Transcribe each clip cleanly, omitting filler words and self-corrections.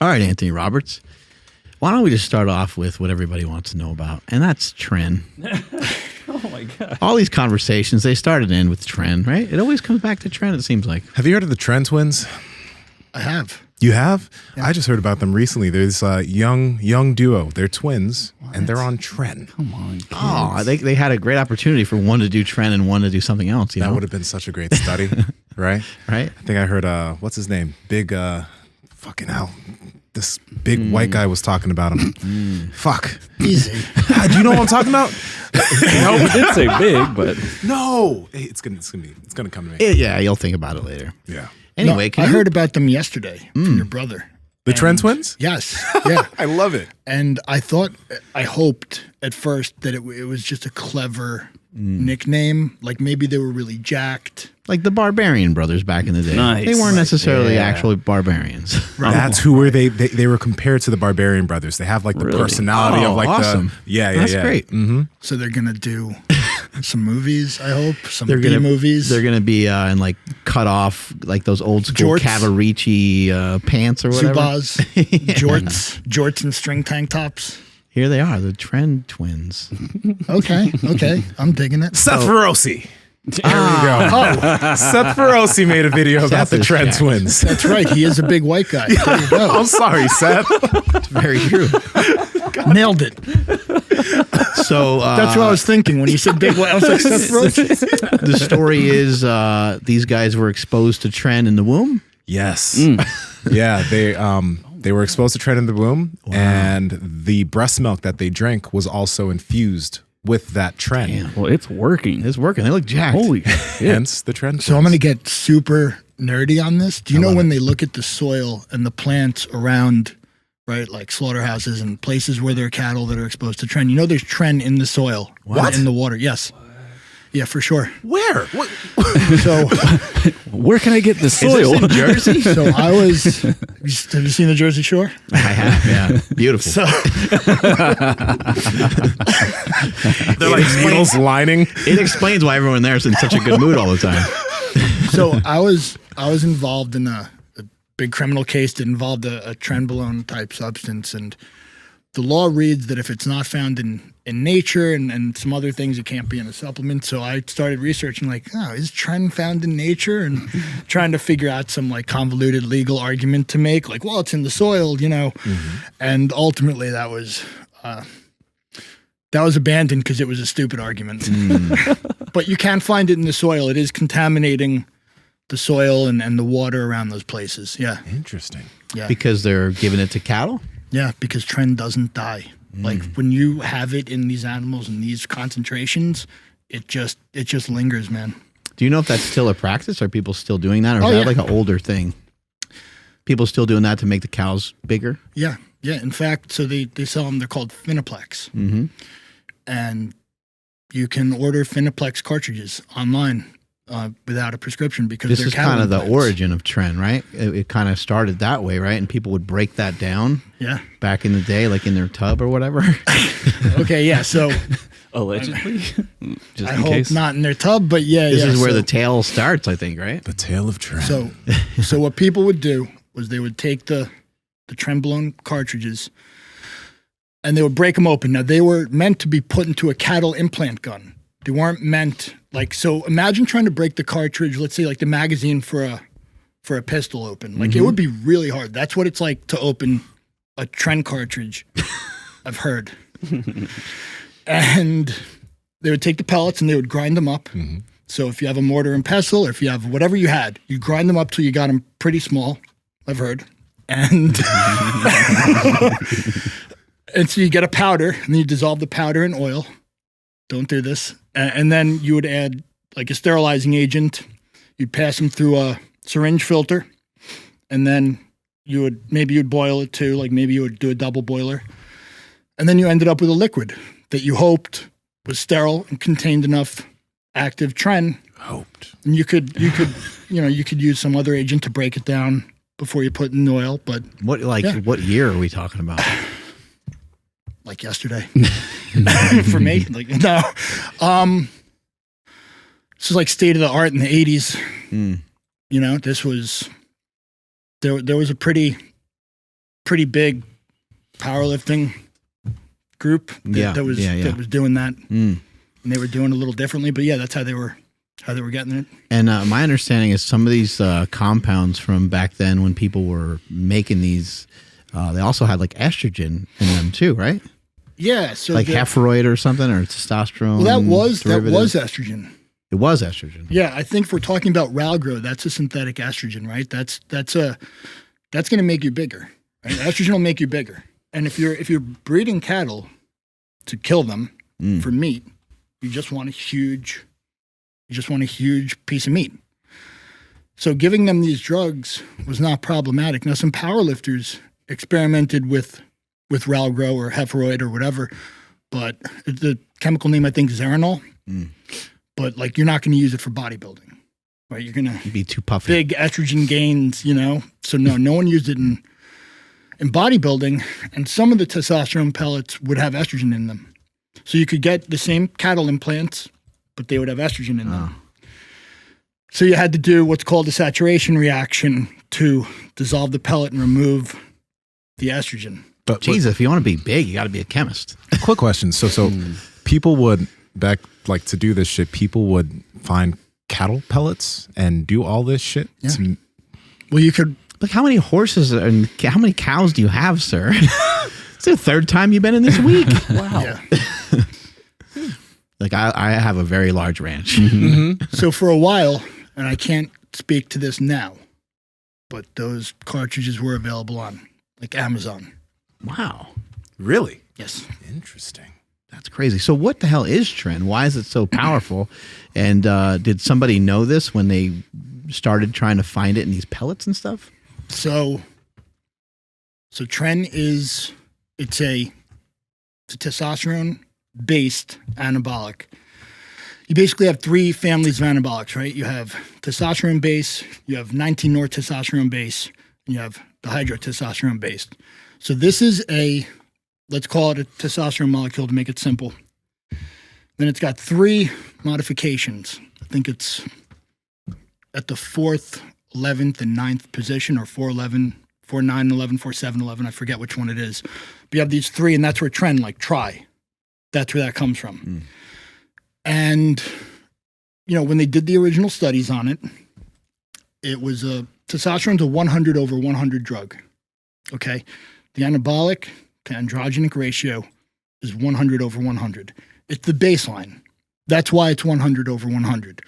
All right, Anthony Roberts. Why don't we just start off with what everybody wants to know about, and that's Tren. Oh my God. All these conversations, they started in with Tren, right? It always comes back to Tren, it seems like. Have you heard of the Tren twins? I have. You have? Yeah. I just heard about them recently. There's a young duo. They're twins, and they're on Tren. Come on, kids. Oh, they had a great opportunity for one to do Tren and one to do something else. You That know? would have been such a great study, right? Right? I think I heard, what's his name? Big, fucking hell. This big white guy was talking about him. Fuck. Easy. Do you know what I'm talking about? No, we did say big, but No. Hey, it's gonna come to me. Yeah, you'll think about it later. Yeah. Anyway, I heard about them yesterday from your brother. The Tren twins? Yes. Yeah. I love it. And I hoped at first that it was just a clever nickname. Like maybe they were really jacked. like the Barbarian brothers back in the day. Nice. They weren't necessarily Yeah. actually barbarians. That's who were they were compared to the Barbarian brothers. They have like the Really? personality Oh, of like awesome. yeah. That's great. Mm-hmm. So they're going to do some movies, I hope. Some They're B gonna movies. They're gonna be in like cut off like those old school Jorts. Cavaricci pants or whatever. Zubaz, jorts and string tank tops. Here they are, the Tren twins. Okay. I'm digging it. Seth Feroci. There we go. Oh, Seth Feroci made a video about the is Tren jacked. twins. that's right. He is a big white guy. There you go. I'm sorry, Seth. Very true. Nailed it. So That's what I was thinking when you said big white. I was like, Seth Rogen. the story is these guys were exposed to Tren in the womb. Yes. Yeah, they were exposed to Tren in the womb, and the breast milk that they drank was also infused with that Tren. Damn. well, it's working. It's working. They look jacked. Holy shit. Hence the Tren. So I'm going to get super nerdy on this. Do you know love when it. they look at the soil and the plants around, right, like slaughterhouses and places where there are cattle that are exposed to Tren? You know there's Tren in the soil, What? in the water. Yes. Yeah, for sure. Where? What? So, Where can I get the Is soil? this in Jersey? so I was. Have you seen the Jersey Shore? I have. Yeah, beautiful. So, They're like needles lining. It explains why everyone there is in such a good mood all the time. so I was involved in a big criminal case that involved a trenbolone type substance, and the law reads that if it's not found in nature and some other things, it can't be in a supplement. So I started researching like, is Tren found in nature? And trying to figure out some like convoluted legal argument to make, like, well, it's in the soil, you know. And ultimately that was abandoned because it was a stupid argument. But you can find it in the soil. It is contaminating the soil and the water around those places. Yeah. Interesting. Yeah. Because they're giving it to cattle? Yeah, because Tren doesn't die. Like when you have it in these animals in these concentrations, it just lingers, man. Do you know if that's still a practice? Are people still doing that? Or is Oh, that yeah. like an older thing? People still doing that to make the cows bigger? Yeah. In fact, so they sell them. They're called Finaplex, and you can order Finaplex cartridges online without a prescription because This they're is cattle kind of the implants. origin of Tren, right? It kind of started that way, right? And people would break that down Yeah. back in the day, like in their tub or whatever. Okay. Yeah. So Allegedly. Just I in hope case. not in their tub, but yeah. This is where so, the tale starts, I think, right? The tale of Tren. So what people would do was they would take the trenbolone cartridges and they would break them open. Now they were meant to be put into a cattle implant gun. They weren't meant like, so imagine trying to break the cartridge, let's say like the magazine for a pistol open. Like it would be really hard. That's what it's like to open a Tren cartridge, I've heard. And they would take the pellets and they would grind them up. So if you have a mortar and pestle or if you have whatever you had, you grind them up till you got them pretty small, I've heard. And and so you get a powder and then you dissolve the powder in oil. Don't do this. And then you would add like a sterilizing agent. You'd pass them through a syringe filter. And then you'd boil it too. Like maybe you would do a double boiler. And then you ended up with a liquid that you hoped was sterile and contained enough active Tren. Hoped. And you could use some other agent to break it down before you put it in the oil, but What Yeah. what year are we talking about? like yesterday for me, like no, this is like state of the art in the 80s. You know, this was there was a pretty pretty big powerlifting group that was doing that, and they were doing it a little differently. But yeah, that's how they were getting it. And my understanding is some of these compounds from back then, when people were making these, they also had like estrogen in them too, right? Yeah, so like Steroid or something, or testosterone. Well, that was estrogen. It was estrogen. Yeah, I think if we're talking about Ralgro, that's a synthetic estrogen, right? That's going to make you bigger. Right? Estrogen will make you bigger. And if you're breeding cattle to kill them for meat, you just want a huge piece of meat. So giving them these drugs was not problematic. Now, some powerlifters experimented with Ralgro or Steroid or whatever, but the chemical name, I think, is Zeranol. But like, you're not going to use it for bodybuilding, right? You're going to be too puffy. Big estrogen gains, So no one used it in bodybuilding, and some of the testosterone pellets would have estrogen in them. So you could get the same cattle implants, but they would have estrogen in them. So you had to do what's called a saturation reaction to dissolve the pellet and remove the estrogen. But Jesus, if you want to be big, you got to be a chemist. Quick question. So people would to do this shit, people would find cattle pellets and do all this shit. Yeah. Well, you could. Look, how many horses and how many cows do you have, sir? It's the third time you've been in this week. Wow. Yeah. Like I have a very large ranch. So for a while, and I can't speak to this now, but those cartridges were available on like Amazon. Wow. Really? Yes. Interesting. That's crazy. So what the hell is Tren? Why is it so powerful? And did somebody know this when they started trying to find it in these pellets and stuff? So Tren it's a testosterone-based anabolic. You basically have three families of anabolics, right? You have testosterone base, you have 19-nortestosterone base, and you have the hydrotestosterone based. So this is let's call it a testosterone molecule to make it simple. Then it's got three modifications. I think it's at the 4th, 11th, and 9th position, or 411, 4911, 4711. I forget which one it is. But you have these three, and that's where Tren, like try. That's where that comes from. And, when they did the original studies on it, it was testosterone's a 100 over 100 drug. Okay? The anabolic to androgenic ratio is 100 over 100. It's the baseline. That's why it's 100 over 100.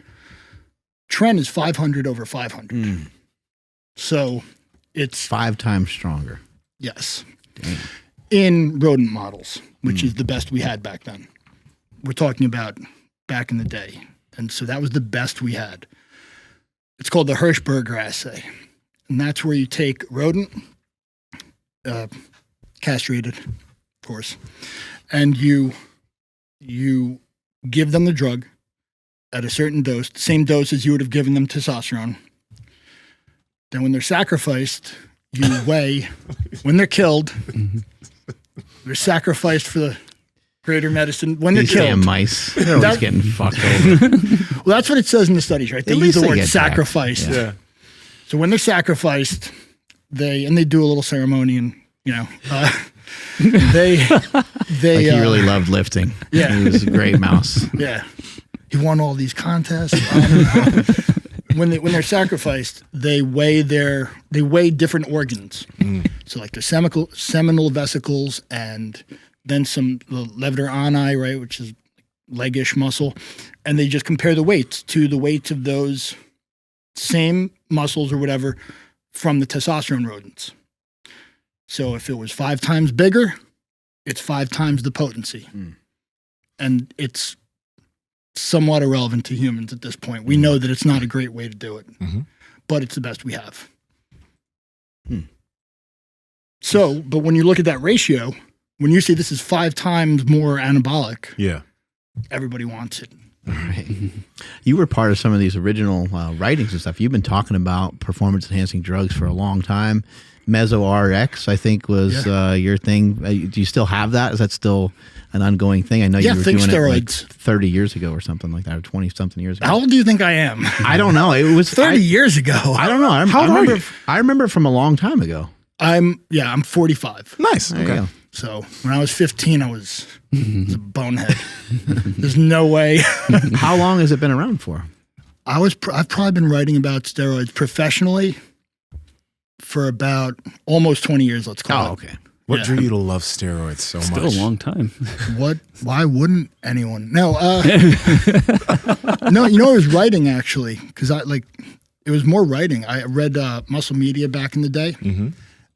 Tren is 500 over 500. So it's 5 times stronger. Yes. Damn. In rodent models, which is the best we had back then. We're talking about back in the day. And so that was the best we had. It's called the Hirschberger assay. And that's where you take rodent, castrated, of course, and you give them the drug at a certain dose, the same dose as you would have given them testosterone. Then when they're sacrificed, you weigh, when they're killed, they're sacrificed for the greater medicine. When they're These killed. damn mice. They're always getting fucked over. Well, that's what it says in the studies, right? They At use least the they word get sacrificed. Yeah. So when they're sacrificed, they do a little ceremony, and they Like he really loved lifting. Yeah. He was a great mouse. Yeah, he won all these contests. When they're sacrificed, they weigh different organs. So like the seminal vesicles, and then the levator ani, right, which is leg-ish muscle, and they just compare the weights to the weights of those same muscles or whatever from the testosterone rodents. So if it was 5 times bigger, it's 5 times the potency. And it's somewhat irrelevant to humans at this point. We know that it's not a great way to do it, but it's the best we have. So, but when you look at that ratio, when you say this is 5 times more anabolic, Yeah. everybody wants it. Right. You were part of some of these original writings and stuff. You've been talking about performance-enhancing drugs for a long time. MESO Rx, I think, was your thing. Do you still have that? Is that still an ongoing thing? I know you were think doing steroids. it like 30 years ago or something like that, or 20-something years ago. How old do you think I am? I don't know. It was 30 years ago. I don't know. How old are you? I remember from a long time ago. I'm 45. Nice. There you Okay. go. So when I was 15, I was a bonehead. There's no way. How long has it been around for? I've probably been writing about steroids professionally for about almost 20 years, let's call it. Oh, okay. What Yeah. drew you to love steroids so Still much? a long time. Why wouldn't anyone? No, no, I was writing actually, because it was more writing. I read Muscle Media back in the day,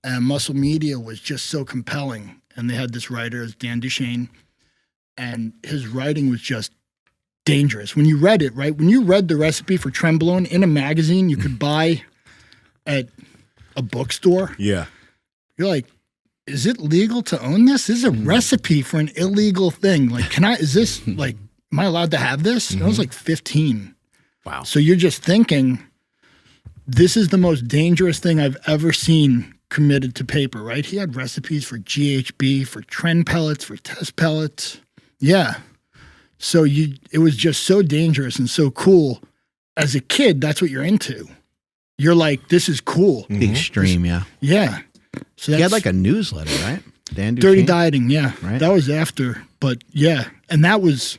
and Muscle Media was just so compelling. And they had this writer, Dan Duchesne, and his writing was just dangerous. When you read it, right? When you read the recipe for Trenbolone in a magazine you could buy at a bookstore, Yeah. you're like, is it legal to own this? This is a recipe for an illegal thing. Like, am I allowed to have this? And I was like 15. Wow. So you're just thinking, this is the most dangerous thing I've ever seen committed to paper, right? He had recipes for GHB, for Tren pellets, for test pellets. Yeah. So it was just so dangerous and so cool. As a kid, that's what you're into. You're like, this is cool. The extreme, yeah. Yeah. So that's He had like a newsletter, right? Dan Dirty Duchesne? Dieting, yeah. Right. That was after, but yeah. And that was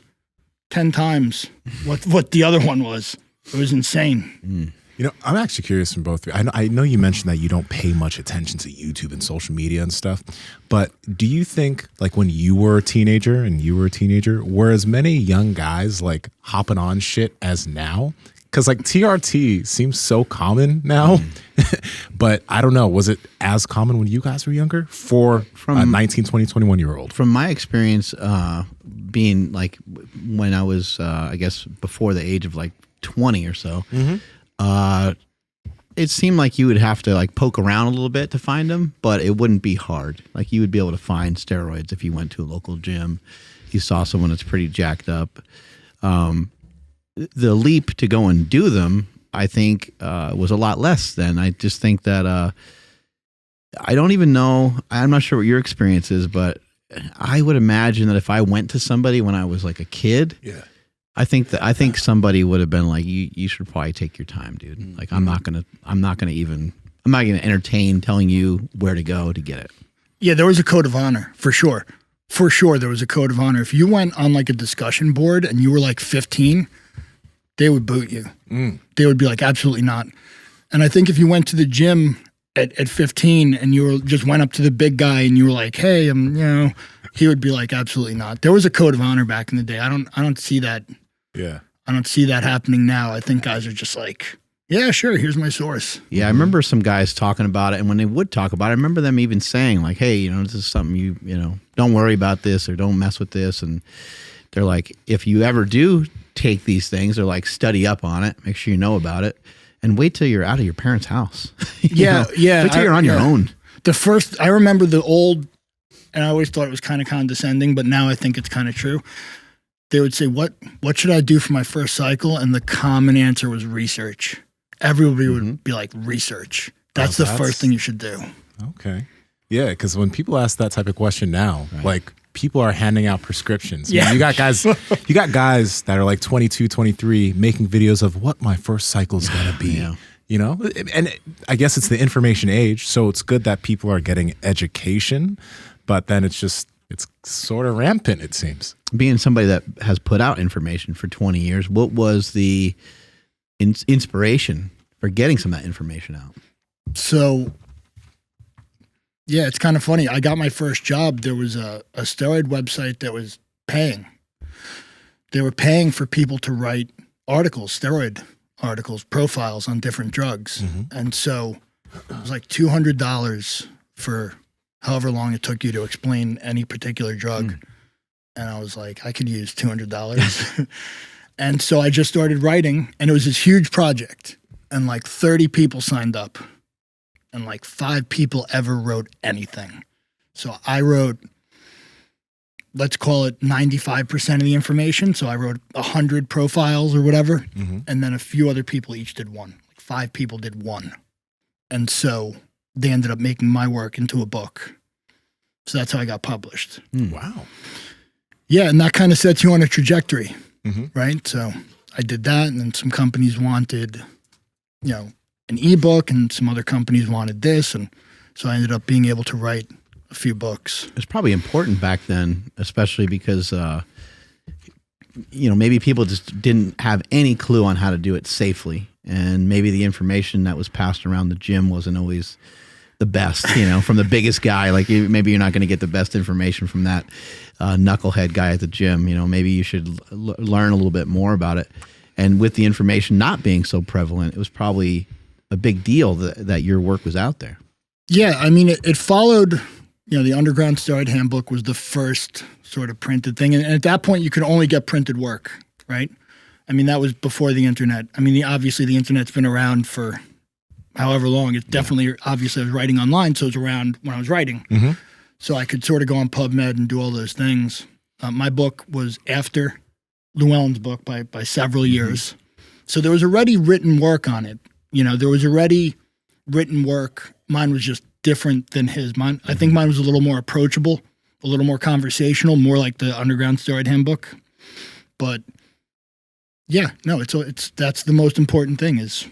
10 times what the other one was. It was insane. You know, I'm actually curious from both of you. I know you mentioned that you don't pay much attention to YouTube and social media and stuff, but do you think, like, when you were a teenager were as many young guys like hopping on shit as now? Because like TRT seems so common now, but I don't know. Was it as common when you guys were younger for a 19, 20, 21-year-old? From my experience, being like when I was, I guess, before the age of like 20 or so, it seemed like you would have to like poke around a little bit to find them, but it wouldn't be hard. Like you would be able to find steroids if you went to a local gym, you saw someone that's pretty jacked up. The leap to go and do them, I think, was a lot less then. I just think that I don't even know. I'm not sure what your experience is, but I would imagine that if I went to somebody when I was like a kid, I think somebody would have been like, you should probably take your time, dude. Like I'm not gonna entertain telling you where to go to get it. Yeah, there was a code of honor for sure. For sure, there was a code of honor. If you went on like a discussion board and you were like 15, they would boot you. They would be like, absolutely not. And I think if you went to the gym at 15 and you just went up to the big guy and you were like, hey, he would be like, absolutely not. There was a code of honor back in the day. I don't see that. Yeah. I don't see that happening now. I think guys are just like, yeah, sure, here's my source. Yeah, I remember some guys talking about it, and when they would talk about it, I remember them even saying like, hey, this is something you don't worry about this or don't mess with this. And they're like, if you ever do take these things, they're like, study up on it, make sure you know about it, and wait till you're out of your parents' house. Yeah. Wait till you're on your own. I remember the old, and I always thought it was kind of condescending, but now I think it's kind of true. They would say, what should I do for my first cycle? And the common answer was research. Everybody would be like, research. That's the first thing you should do. Okay. Yeah, because when people ask that type of question now, like people are handing out prescriptions. Yeah. You got guys that are like 22, 23 making videos of what my first cycle is going to be. Yeah. And I guess it's the information age, so it's good that people are getting education, but then it's sort of rampant, it seems. Being somebody that has put out information for 20 years, what was the inspiration for getting some of that information out? So, yeah, it's kind of funny. I got my first job. There was a steroid website that was paying. They were paying for people to write articles, steroid articles, profiles on different drugs. And so it was like $200 for however long it took you to explain any particular drug. And I was like, I could use $200. And so I just started writing, and it was this huge project, and like 30 people signed up, and like 5 people ever wrote anything. So I wrote, let's call it 95% of the information. So I wrote 100 profiles or whatever, and then a few other people each did one. Like 5 people did one. And so they ended up making my work into a book. So that's how I got published. Wow. Yeah, and that kind of sets you on a trajectory, right? So I did that, and then some companies wanted, an ebook, and some other companies wanted this, and So I ended up being able to write a few books. It's probably important back then, especially because, maybe people just didn't have any clue on how to do it safely. And maybe the information that was passed around the gym wasn't always the best, from the biggest guy. Like maybe you're not going to get the best information from that knucklehead guy at the gym. Maybe you should learn a little bit more about it. And with the information not being so prevalent, it was probably a big deal that your work was out there. Yeah, I mean, it followed, the Underground Steroid Handbook was the first sort of printed thing. And at that point, you could only get printed work, right? I mean, that was before the internet. I mean, obviously the internet's been around for however long. It's definitely, obviously I was writing online, so it was around when I was writing. Mm-hmm. So I could sort of go on PubMed and do all those things. My book was after Llewellyn's book by several years. So there was already written work on it. There was already written work. Mine was just different than his. I think mine was a little more approachable, a little more conversational, more like the Underground Steroid Handbook. But yeah, no, that's the most important thing is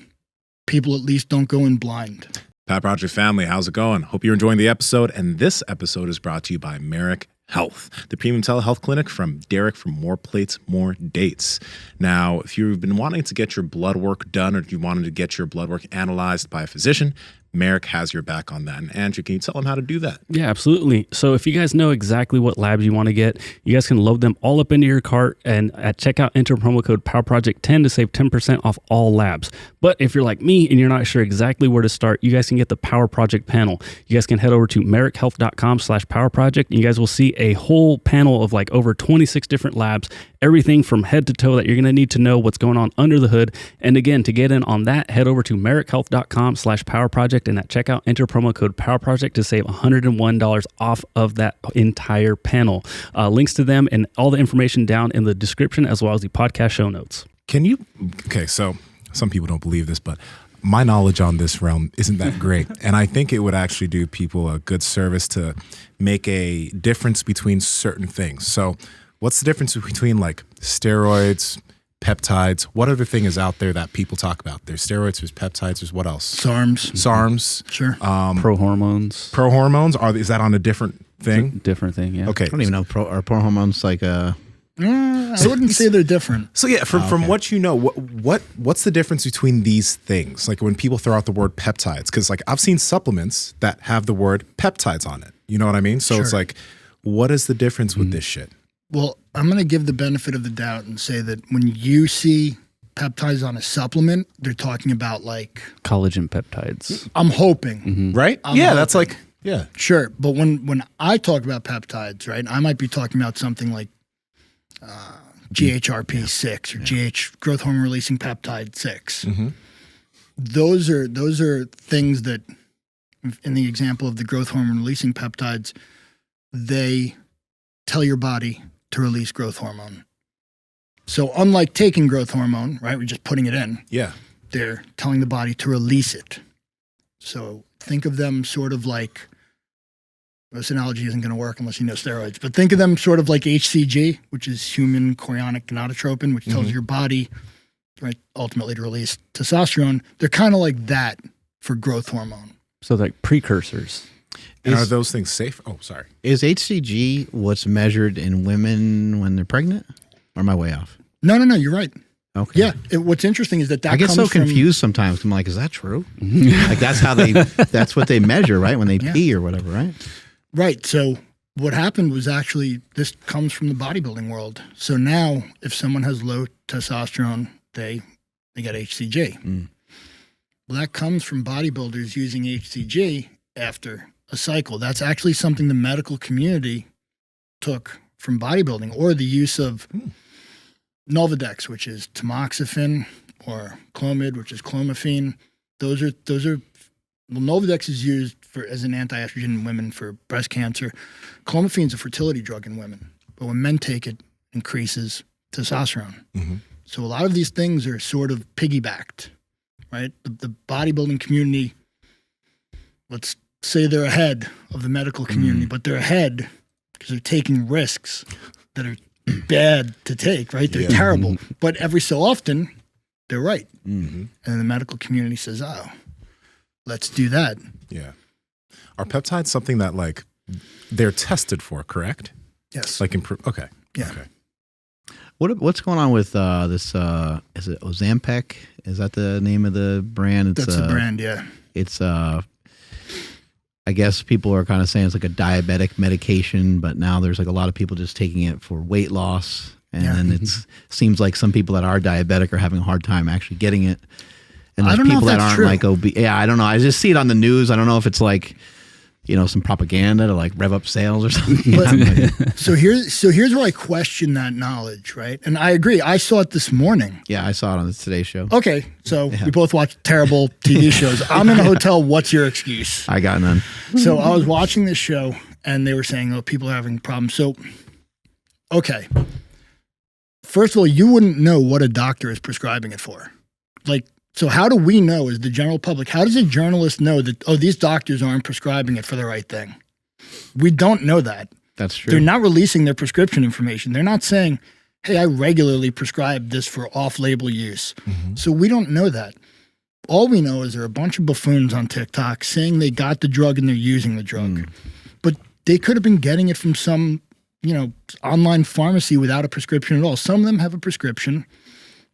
people at least don't go in blind. Pep Project family, how's it going? Hope you're enjoying the episode. And this episode is brought to you by Merrick Health, the premium telehealth clinic from Derek from More Plates, More Dates. Now, if you've been wanting to get your blood work done or if you wanted to get your blood work analyzed by a physician, Merrick has your back on that. And Andrew, can you tell them how to do that? Yeah, absolutely. So if you guys know exactly what labs you want to get, you guys can load them all up into your cart and at checkout, enter promo code PowerProject10 to save 10% off all labs. But if you're like me and you're not sure exactly where to start, you guys can get the Power Project panel. You guys can head over to merrickhealth.com/powerproject and you guys will see a whole panel of like over 26 different labs, everything from head to toe that you're going to need to know what's going on under the hood. And again, to get in on that, head over to merrickhealth.com/powerproject and at checkout, enter promo code PowerProject to save $101 off of that entire panel. Links to them and all the information down in the description as well as the podcast show notes. Okay, so some people don't believe this, but my knowledge on this realm isn't that great. And I think it would actually do people a good service to make a difference between certain things. So what's the difference between like steroids, peptides? What other thing is out there that people talk about? There's steroids, there's peptides, there's what else? SARMS. Sure. Pro-hormones. Pro-hormones, is that on a different thing? Different thing, yeah. Okay. I don't even know. Are pro hormones like a... I wouldn't say they're different. So yeah, from what you know, what's the difference between these things? Like when people throw out the word peptides, because like I've seen supplements that have the word peptides on it. You know what I mean? So It's like, what is the difference with this shit? Well, I'm going to give the benefit of the doubt and say that when you see peptides on a supplement, they're talking about like collagen peptides. I'm hoping, Right? I'm yeah, hoping. that's like Sure, but when I talk about peptides, right, I might be talking about something like GHRP6 or GH growth hormone releasing peptide 6. Mm-hmm. Those are things that, in the example of the growth hormone releasing peptides, they tell your body to release growth hormone. So unlike taking growth hormone, right, we're just putting it in. Yeah. They're telling the body to release it. So think of them sort of like, this analogy isn't going to work unless you know steroids, but think of them sort of like HCG, which is human chorionic gonadotropin, which tells your body, right, ultimately to release testosterone. They're kind of like that for growth hormone. So like precursors. And are those things safe? Oh, sorry. Is HCG what's measured in women when they're pregnant? Or am I way off? No, you're right. Okay. Yeah. What's interesting is that I get comes so from- confused sometimes. I'm like, is that true? Like that's what they measure, right? When they pee or whatever, right? Right. So what happened was actually this comes from the bodybuilding world. So now if someone has low testosterone, they get HCG. Well, that comes from bodybuilders using HCG after a cycle. That's actually something the medical community took from bodybuilding, or the use of Nolvadex, which is tamoxifen, or Clomid, which is clomiphene. Those are Nolvadex is used as an anti-estrogen in women for breast cancer. Clomiphene is a fertility drug in women, but when men take it, increases testosterone. Mm-hmm. So a lot of these things are sort of piggybacked, right? The bodybuilding community, let's say they're ahead of the medical community, but they're ahead because they're taking risks that are bad to take, right? They're terrible. But every so often, they're right. Mm-hmm. And the medical community says, oh, let's do that. Yeah. Are peptides something that like they're tested for, correct? Yes. Like okay. Yeah. Okay. What's going on with this? Is it Ozempic? Is that the name of the brand? That's the brand, yeah. It's I guess people are kind of saying it's like a diabetic medication, but now there's like a lot of people just taking it for weight loss, and it's seems like some people that are diabetic are having a hard time actually getting it. And there's people that aren't like obese. Yeah, I don't know. I just see it on the news. I don't know if it's like, you know, some propaganda to like rev up sales or something. But, so here's where I question that knowledge, right? And I agree. I saw it this morning. Yeah, I saw it on the Today Show. Okay, so we both watch terrible TV shows. I'm in a hotel. What's your excuse? I got none. So I was watching this show, and they were saying, "Oh, people are having problems." So, okay, first of all, you wouldn't know what a doctor is prescribing it for, like. So how do we know, as the general public, how does a journalist know that, oh, these doctors aren't prescribing it for the right thing? We don't know that. That's true. They're not releasing their prescription information. They're not saying, hey, I regularly prescribe this for off-label use. Mm-hmm. So we don't know that. All we know is there are a bunch of buffoons on TikTok saying they got the drug and they're using the drug. But they could have been getting it from some, you know, online pharmacy without a prescription at all. Some of them have a prescription,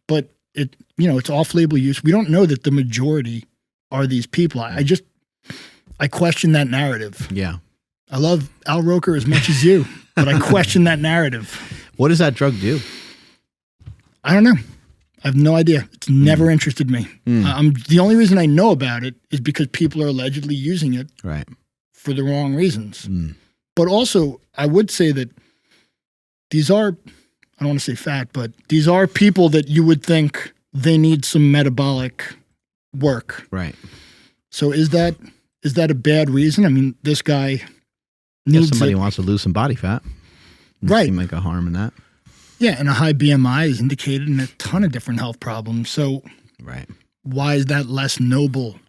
but it, you know, it's off-label use. We don't know that the majority are these people. I question that narrative. Yeah. I love Al Roker as much as you, but I question that narrative. What does that drug do? I don't know. I have no idea. It's never interested me. The only reason I know about it is because people are allegedly using it for the wrong reasons. But also, I would say that these are, I don't want to say fat, but these are people that you would think they need some metabolic work. Right. So is that a bad reason? I mean, this guy needs if somebody wants to lose some body fat. Right. Seem like a harm in that. Yeah, and a high BMI is indicated in a ton of different health problems. So why is that less noble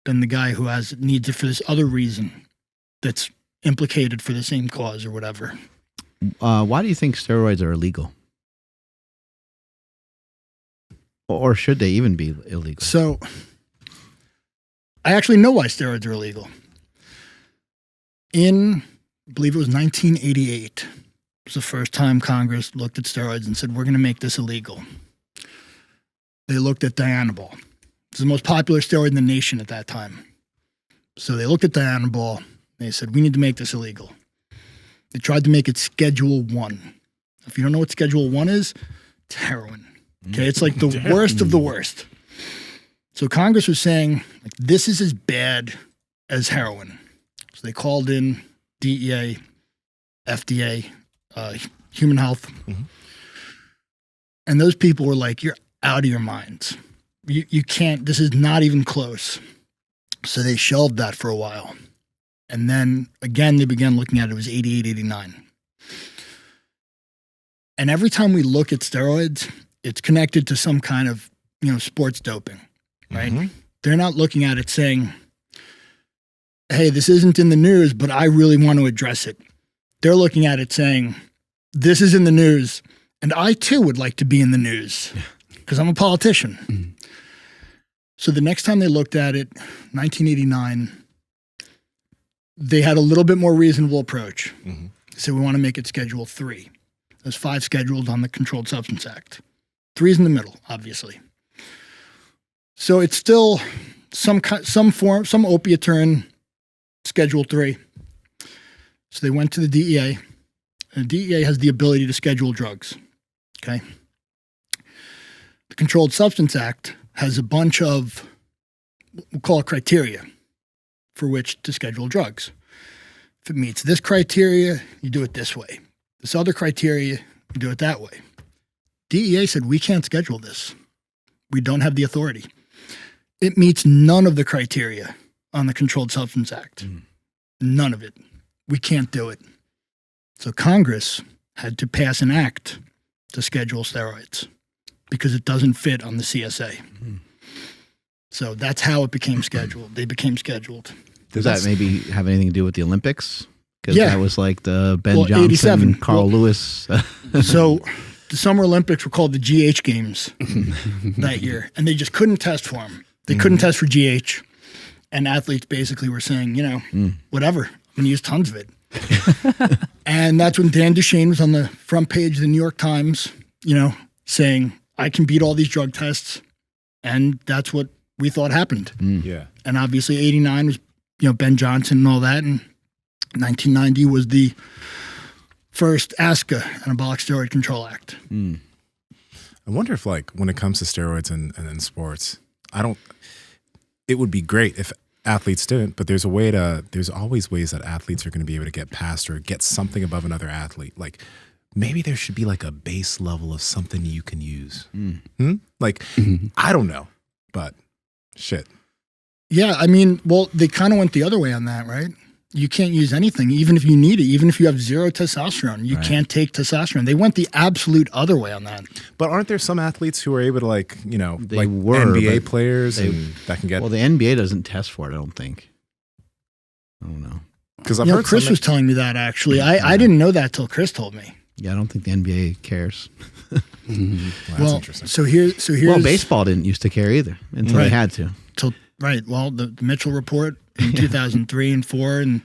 than the guy who needs it for this other reason that's implicated for the same cause or whatever? Why do you think steroids are illegal? Or should they even be illegal? So I actually know why steroids are illegal. I believe it was 1988, it was the first time Congress looked at steroids and said, we're going to make this illegal. They looked at Dianabol. It was the most popular steroid in the nation at that time. So they looked at Dianabol. They said, we need to make this illegal. They tried to make it Schedule 1. If you don't know what Schedule 1 is, it's heroin. Okay, it's like the worst of the worst. So Congress was saying, like, this is as bad as heroin. So they called in DEA, FDA, Human Health. And those people were like, you're out of your minds. You can't, this is not even close. So they shelved that for a while. And then again, they began looking at it. It was 88, 89. And every time we look at steroids, it's connected to some kind of, you know, sports doping, right? They're not looking at it saying, hey, this isn't in the news, but I really want to address it. They're looking at it saying, this is in the news, and I too would like to be in the news because I'm a politician. So the next time they looked at it, 1989, they had a little bit more reasonable approach. So we want to make it Schedule 3. There's 5 scheduled on the Controlled Substance Act. 3's in the middle, obviously. So it's still some opiates are in Schedule 3. So they went to the DEA, and the DEA has the ability to schedule drugs, okay? The Controlled Substance Act has a bunch of, we'll call it criteria, for which to schedule drugs. If it meets this criteria, you do it this way. This other criteria, you do it that way. DEA said, we can't schedule this. We don't have the authority. It meets none of the criteria on the Controlled Substance Act. None of it. We can't do it. So Congress had to pass an act to schedule steroids because it doesn't fit on the CSA. So that's how it became scheduled. They became scheduled. Does that maybe have anything to do with the Olympics? Because Yeah. that was like the Ben Well, Johnson, 87. Carl Lewis. So the Summer Olympics were called the GH Games that year, and they just couldn't test for them. They couldn't test for GH. And athletes basically were saying, whatever, I'm going to use tons of it. And that's when Dan Duchesne was on the front page of the New York Times, saying, I can beat all these drug tests. And that's what we thought happened. Yeah. And obviously 89 was, Ben Johnson and all that. And 1990 was the first ASCA, Anabolic Steroid Control Act. I wonder if, like, when it comes to steroids and in sports, it would be great if athletes didn't, but there's always ways that athletes are going to be able to get past or get something above another athlete. Like, maybe there should be like a base level of something you can use. Like, I don't know, but shit. Yeah, I mean, well, they kind of went the other way on that, right? You can't use anything, even if you need it, even if you have zero testosterone. You can't take testosterone. They went the absolute other way on that. But aren't there some athletes who are able to, like, They like were, NBA but players that can get... Well, the NBA doesn't test for it, I don't think. I don't know. Because I've heard Chris was telling me that, actually. I didn't know that till Chris told me. Yeah, I don't think the NBA cares. Well, that's interesting. So here's Well, baseball didn't used to care either until they had to. Right. Well, the Mitchell report in 2003 and 4, and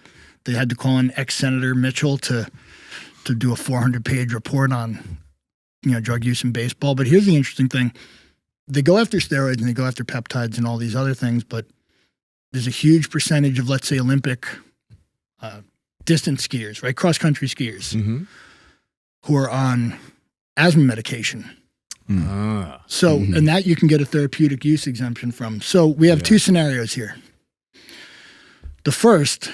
they had to call in ex-Senator Mitchell to do a 400-page report on, drug use in baseball. But here's the interesting thing. They go after steroids and they go after peptides and all these other things, but there's a huge percentage of, let's say, Olympic distance skiers, right? Cross-country skiers who are on asthma medication. So, and that you can get a therapeutic use exemption from. So we have two scenarios here. The first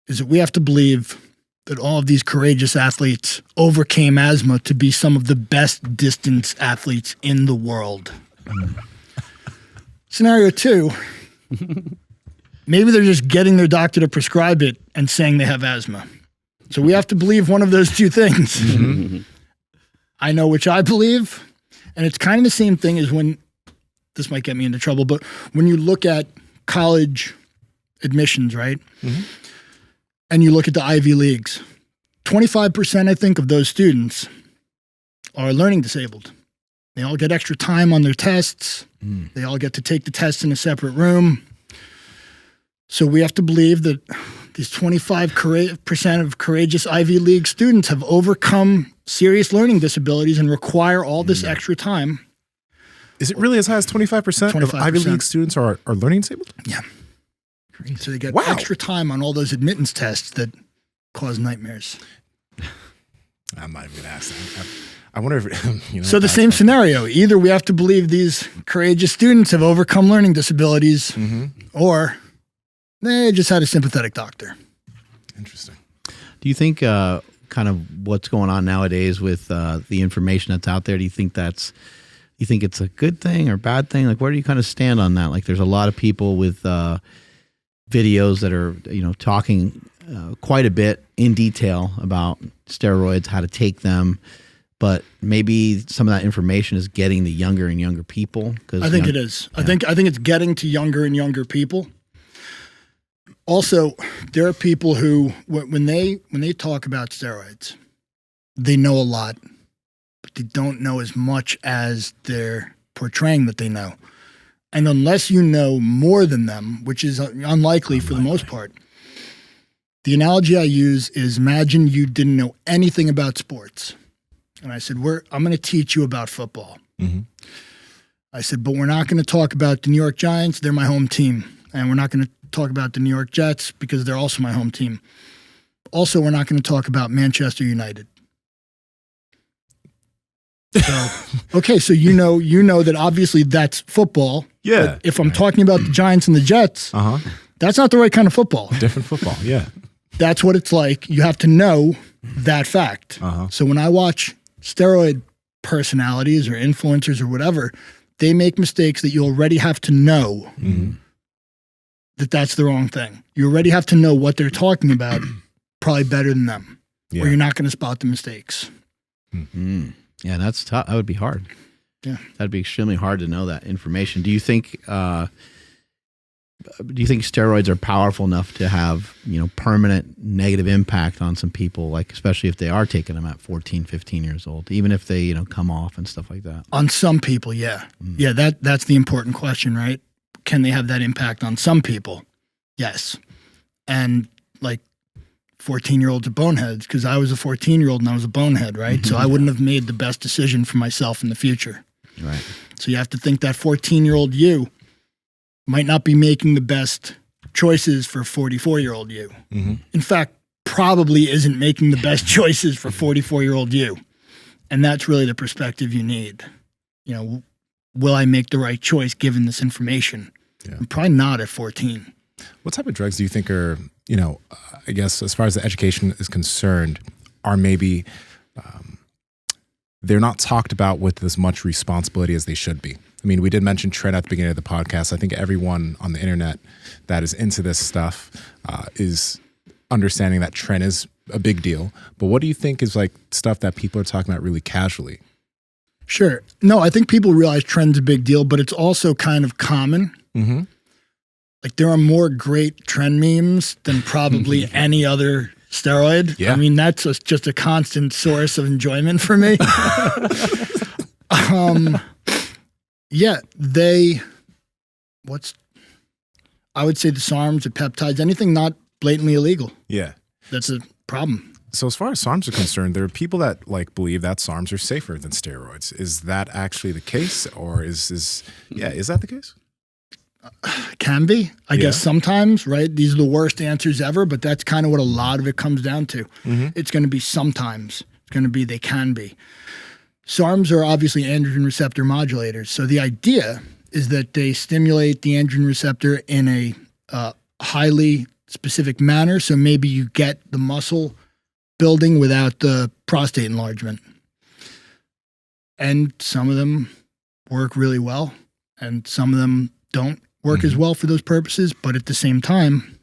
is that we have to believe that all of these courageous athletes overcame asthma to be some of the best distance athletes in the world. Scenario 2, maybe they're just getting their doctor to prescribe it and saying they have asthma. So we have to believe one of those two things. I know which I believe. And it's kind of the same thing as when, this might get me into trouble, but when you look at college admissions, right? And you look at the Ivy Leagues, 25%, I think, of those students are learning disabled. They all get extra time on their tests. They all get to take the test in a separate room. So we have to believe that these 25% of courageous Ivy League students have overcome serious learning disabilities and require all this extra time. Is it really as high as 25% of Ivy League students are learning disabled? Yeah. So they get extra time on all those admittance tests that cause nightmares. I'm not even going to ask that. I wonder if, So the same scenario. Either we have to believe these courageous students have overcome learning disabilities, or they just had a sympathetic doctor. Interesting. Do you think kind of what's going on nowadays with the information that's out there, do you think it's a good thing or bad thing? Like, where do you kind of stand on that? Like, there's a lot of people with videos that are, talking quite a bit in detail about steroids, how to take them, but maybe some of that information is getting the younger and younger people. I think it is. Yeah. I think it's getting to younger and younger people. Also, there are people who, when they talk about steroids, they know a lot, but they don't know as much as they're portraying that they know. And unless you know more than them, which is unlikely for the most part, the analogy I use is, imagine you didn't know anything about sports. And I said, I'm going to teach you about football. I said, but we're not going to talk about the New York Giants. They're my home team. And we're not going to talk about the New York Jets because they're also my home team. Also, we're not going to talk about Manchester United. So, okay, so you know that obviously that's football. Yeah. But if I'm talking about the Giants and the Jets, that's not the right kind of football. Different football, yeah. That's what it's like. You have to know that fact. So when I watch steroid personalities or influencers or whatever, they make mistakes that you already have to know that that's the wrong thing. You already have to know what they're talking about probably better than them, or you're not going to spot the mistakes. Yeah, that's tough. That would be hard. Yeah, that'd be extremely hard to know that information. Do you think steroids are powerful enough to have, permanent negative impact on some people, like especially if they are taking them at 14, 15 years old, even if they, come off and stuff like that? On some people, yeah. Yeah, that's the important question, right? Can they have that impact on some people? Yes. And like 14-year-olds are boneheads because I was a 14-year-old and I was a bonehead, right? So I wouldn't have made the best decision for myself in the future. Right. So you have to think that 14-year-old you might not be making the best choices for 44-year-old you. In fact, probably isn't making the best choices for 44-year-old you. And that's really the perspective you need. You know, will I make the right choice given this information? Yeah. I'm probably not at 14. What type of drugs do you think are, I guess as far as the education is concerned, are maybe they're not talked about with as much responsibility as they should be? I mean, we did mention Tren at the beginning of the podcast. I think everyone on the internet that is into this stuff is understanding that Tren is a big deal. But what do you think is like stuff that people are talking about really casually? Sure. No, I think people realize Tren's a big deal, but it's also kind of common. Like there are more great Tren memes than probably any other steroid. Yeah. I mean, that's just a constant source of enjoyment for me. Yeah, I would say the SARMS, the peptides, anything not blatantly illegal. Yeah. That's a problem. So as far as SARMS are concerned, there are people that believe that SARMS are safer than steroids. Is that actually the case, or is that the case? Can be, I guess sometimes, right? These are the worst answers ever, but that's kind of what a lot of it comes down to. It's going to be sometimes. It's going to be they can be. SARMs are obviously androgen receptor modulators. So the idea is that they stimulate the androgen receptor in a highly specific manner. So maybe you get the muscle building without the prostate enlargement. And some of them work really well, and some of them don't work as well for those purposes. But at the same time,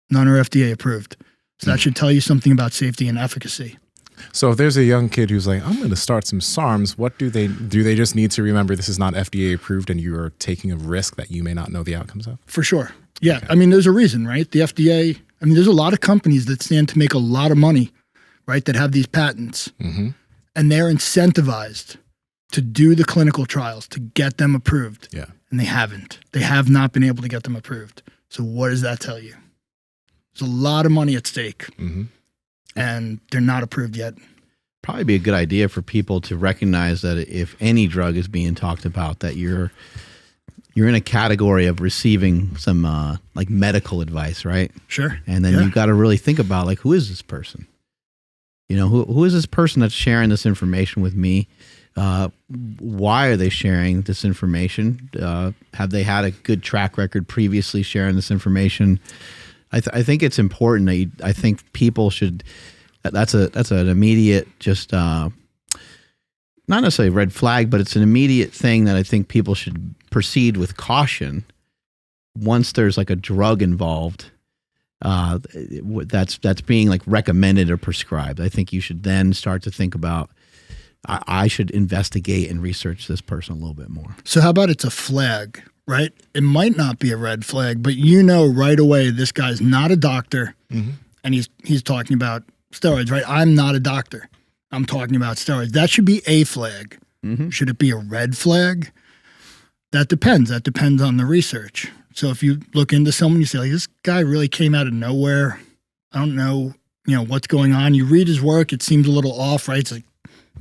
none are FDA approved. So that should tell you something about safety and efficacy. So if there's a young kid who's like, I'm going to start some SARMs, what do they just need to remember this is not FDA approved and you are taking a risk that you may not know the outcomes of? For sure. Yeah. Okay. I mean, there's a reason, right? The FDA, I mean, there's a lot of companies that stand to make a lot of money, right? That have these patents and they're incentivized to do the clinical trials to get them approved. Yeah. And they haven't. They have not been able to get them approved. So what does that tell you? There's a lot of money at stake. And they're not approved yet. Probably be a good idea for people to recognize that if any drug is being talked about, that you're in a category of receiving some like medical advice, right? Sure. And then you've got to really think about like, who is this person? You know, who is this person that's sharing this information with me? Why are they sharing this information? Have they had a good track record previously sharing this information? I think it's important that I think people should. That's an immediate, just not necessarily red flag, but it's an immediate thing that I think people should proceed with caution. Once there's like a drug involved, that's being like recommended or prescribed, I think you should then start to think about. I should investigate and research this person a little bit more. So how about it's a flag? Right? It might not be a red flag, but you know right away this guy's not a doctor and he's talking about steroids, right? I'm not a doctor. I'm talking about steroids. That should be a flag. Should it be a red flag? That depends. That depends on the research. So if you look into someone, you say, like, this guy really came out of nowhere. I don't know, what's going on. You read his work, it seems a little off, right? It's like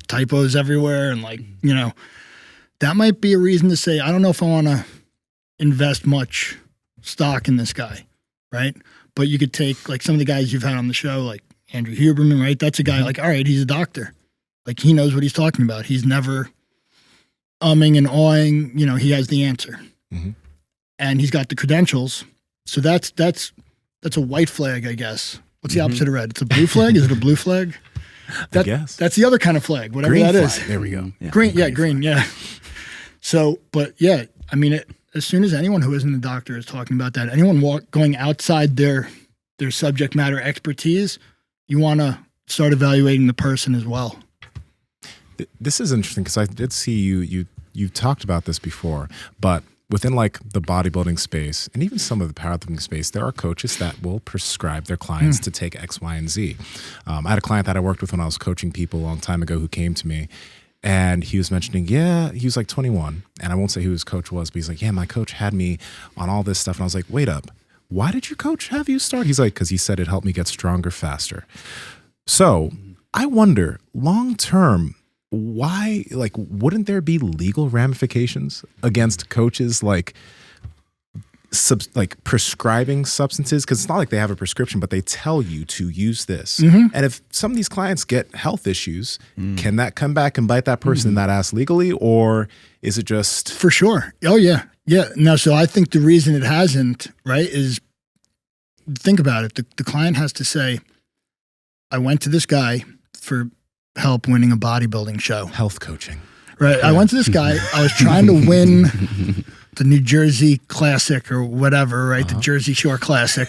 typos everywhere and like, that might be a reason to say, I don't know if I want to invest much stock in this guy, right? But you could take like some of the guys you've had on the show, like Andrew Huberman, right? That's a guy like, all right, he's a doctor. Like he knows what he's talking about. He's never umming and awing, he has the answer. And he's got the credentials. So that's a white flag, I guess. What's the opposite of red? It's a blue flag? Is it a blue flag? I guess. That's the other kind of flag, whatever green that flag. is. There we go. Yeah. Green, yeah. So, but yeah, I mean, as soon as anyone who isn't a doctor is talking about that, anyone going outside their subject matter expertise, you want to start evaluating the person as well. This is interesting because I did see you talked about this before, but within like the bodybuilding space and even some of the powerlifting space, there are coaches that will prescribe their clients to take X, Y, and Z. I had a client that I worked with when I was coaching people a long time ago who came to me. And he was mentioning, he was like 21, and I won't say who his coach was, but he's like, my coach had me on all this stuff. And I was like, wait up, why did your coach have you start? He's like, because he said it helped me get stronger faster. So I wonder, long term, why, like, wouldn't there be legal ramifications against coaches like prescribing substances? Because it's not like they have a prescription, but they tell you to use this. And if some of these clients get health issues, can that come back and bite that person in that ass legally, or is it just for sure? Oh yeah, yeah. No, so I think the reason it hasn't, right, is think about it. The client has to say, I went to this guy for help winning a bodybuilding show. health coaching? Right. I went to this guy. I was trying to win the New Jersey Classic or whatever, right? The Jersey Shore Classic.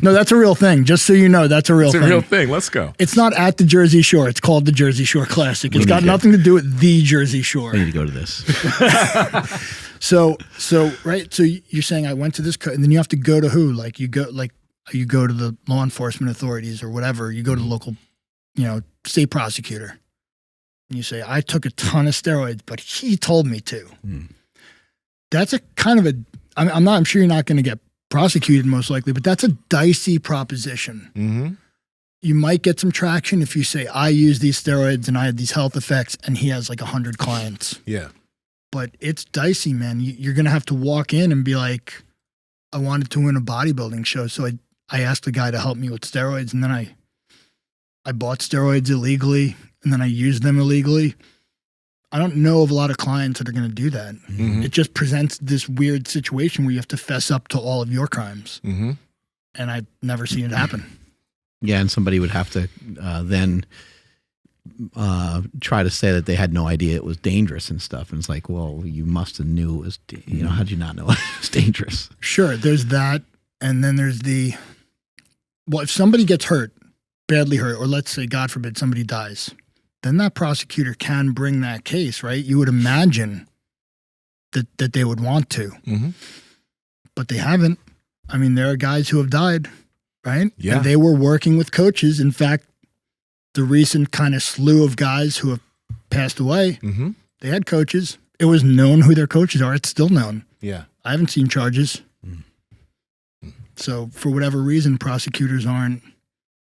No, that's a real thing. Just so you know, that's a real thing. It's a real thing. Let's go. It's not at the Jersey Shore. It's called the Jersey Shore Classic. It's got nothing to do with the Jersey Shore. I need to go to this. So right. So you're saying I went to this, and then you have to go to who? Like you go to the law enforcement authorities or whatever. You go to the local, state prosecutor. And you say, I took a ton of steroids, but he told me to. That's a kind of I'm sure you're not going to get prosecuted most likely, but that's a dicey proposition. You might get some traction if you say, I use these steroids and I had these health effects, and he has like 100 clients. Yeah. But it's dicey, man. You're going to have to walk in and be like, I wanted to win a bodybuilding show. So I asked the guy to help me with steroids, and then I bought steroids illegally, and then I used them illegally. I don't know of a lot of clients that are going to do that. It just presents this weird situation where you have to fess up to all of your crimes. And I've never seen it happen. Yeah, and somebody would have to then try to say that they had no idea it was dangerous and stuff. And it's like, well, you must have knew it was, how'd you not know it was dangerous? Sure, there's that. And then there's if somebody gets hurt, badly hurt, or let's say, God forbid, somebody dies, then that prosecutor can bring that case, right? You would imagine that they would want to, but they haven't. I mean, there are guys who have died, right? Yeah. And they were working with coaches. In fact, the recent kind of slew of guys who have passed away, they had coaches. It was known who their coaches are. It's still known. Yeah. I haven't seen charges. So for whatever reason, prosecutors aren't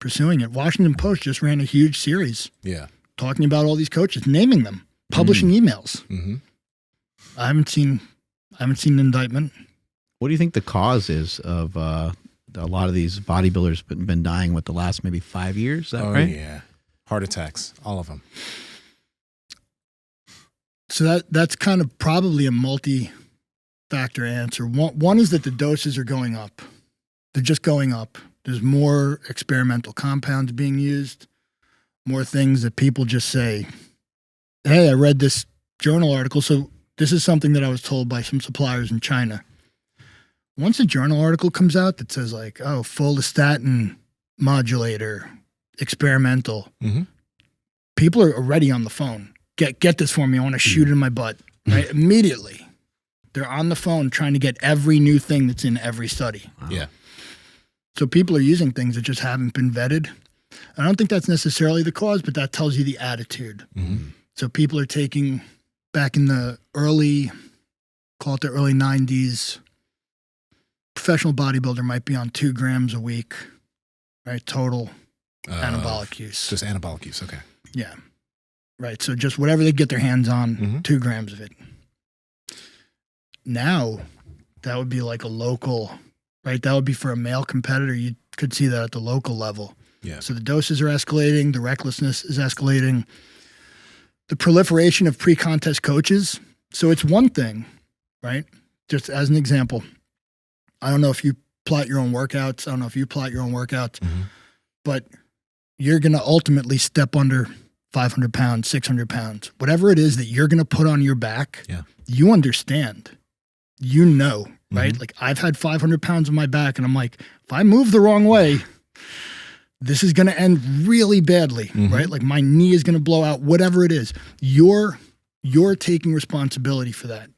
pursuing it. Washington Post just ran a huge series. Yeah. Talking about all these coaches, naming them, publishing emails. I haven't seen an indictment. What do you think the cause is of a lot of these bodybuilders been dying with the last maybe 5 years? Is that right? Yeah. Heart attacks, all of them. So that's kind of probably a multi-factor answer. One is that the doses are going up. They're just going up. There's more experimental compounds being used, more things that people just say, hey, I read this journal article. So this is something that I was told by some suppliers in China. Once a journal article comes out that says like, oh, follistatin modulator, experimental, people are already on the phone. Get this for me. I want to shoot it in my butt. Right? Immediately. They're on the phone trying to get every new thing that's in every study. Wow. Yeah. So people are using things that just haven't been vetted. I don't think that's necessarily the cause, but that tells you the attitude. So people are taking, back in the early 90s, professional bodybuilder might be on 2 grams a week, right? Total anabolic use. Just anabolic use. Okay. Yeah. Right. So just whatever they get their hands on, 2 grams of it. Now, that would be like a local, right? That would be for a male competitor. You could see that at the local level. Yeah. So the doses are escalating. The recklessness is escalating. The proliferation of pre-contest coaches. So it's one thing, right? Just as an example, I don't know if you plot your own workouts. I don't know if you plot your own workouts, but you're going to ultimately step under 500 pounds, 600 pounds, whatever it is that you're going to put on your back. Yeah. You understand, right? Like I've had 500 pounds on my back and I'm like, if I move the wrong way, this is going to end really badly, right? Like my knee is going to blow out, whatever it is. You're taking responsibility for that,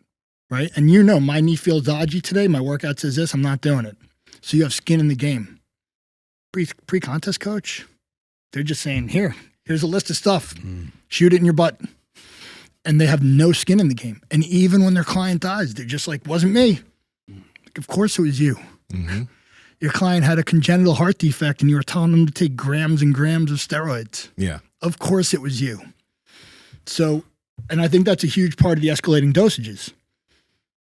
right? And my knee feels dodgy today. My workout says this, I'm not doing it. So you have skin in the game. Pre-contest coach, they're just saying, here's a list of stuff. Shoot it in your butt. And they have no skin in the game. And even when their client dies, they're just like, wasn't me. Like, of course it was you. your client had a congenital heart defect and you were telling them to take grams and grams of steroids. Yeah. Of course it was you. So, and I think that's a huge part of the escalating dosages.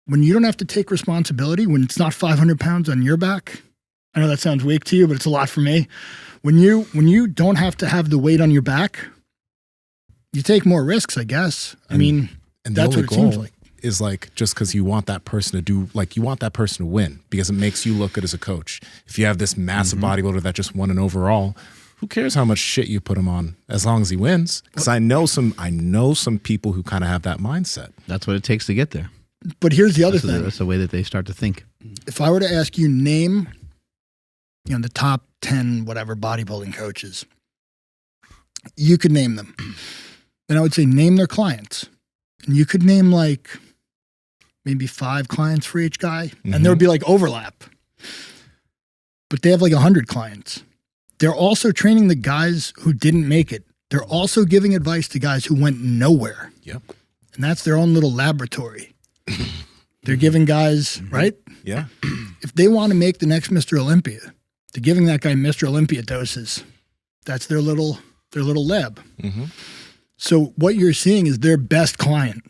When you don't have to take responsibility, when it's not 500 pounds on your back, I know that sounds weak to you, but it's a lot for me. When you don't have to have the weight on your back, you take more risks, I guess. I mean, and that's what it seems like. Is like just because you want that person to do, like you want that person to win because it makes you look good as a coach. If you have this massive bodybuilder that just won an overall, who cares how much shit you put him on as long as he wins? Because I know some people who kind of have that mindset. That's what it takes to get there. But here's the other thing. That's the way that they start to think. If I were to ask you name, the top 10 whatever bodybuilding coaches, you could name them. Then I would say name their clients. And you could name like maybe 5 clients for each guy. And there would be like overlap. But they have like 100 clients. They're also training the guys who didn't make it. They're also giving advice to guys who went nowhere. Yep. And that's their own little laboratory. They're giving guys, right? Yeah. If they want to make the next Mr. Olympia, they're giving that guy Mr. Olympia doses. That's their little lab. So what you're seeing is their best client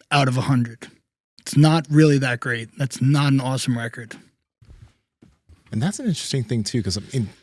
out of 100. It's not really that great. That's not an awesome record. And that's an interesting thing too, because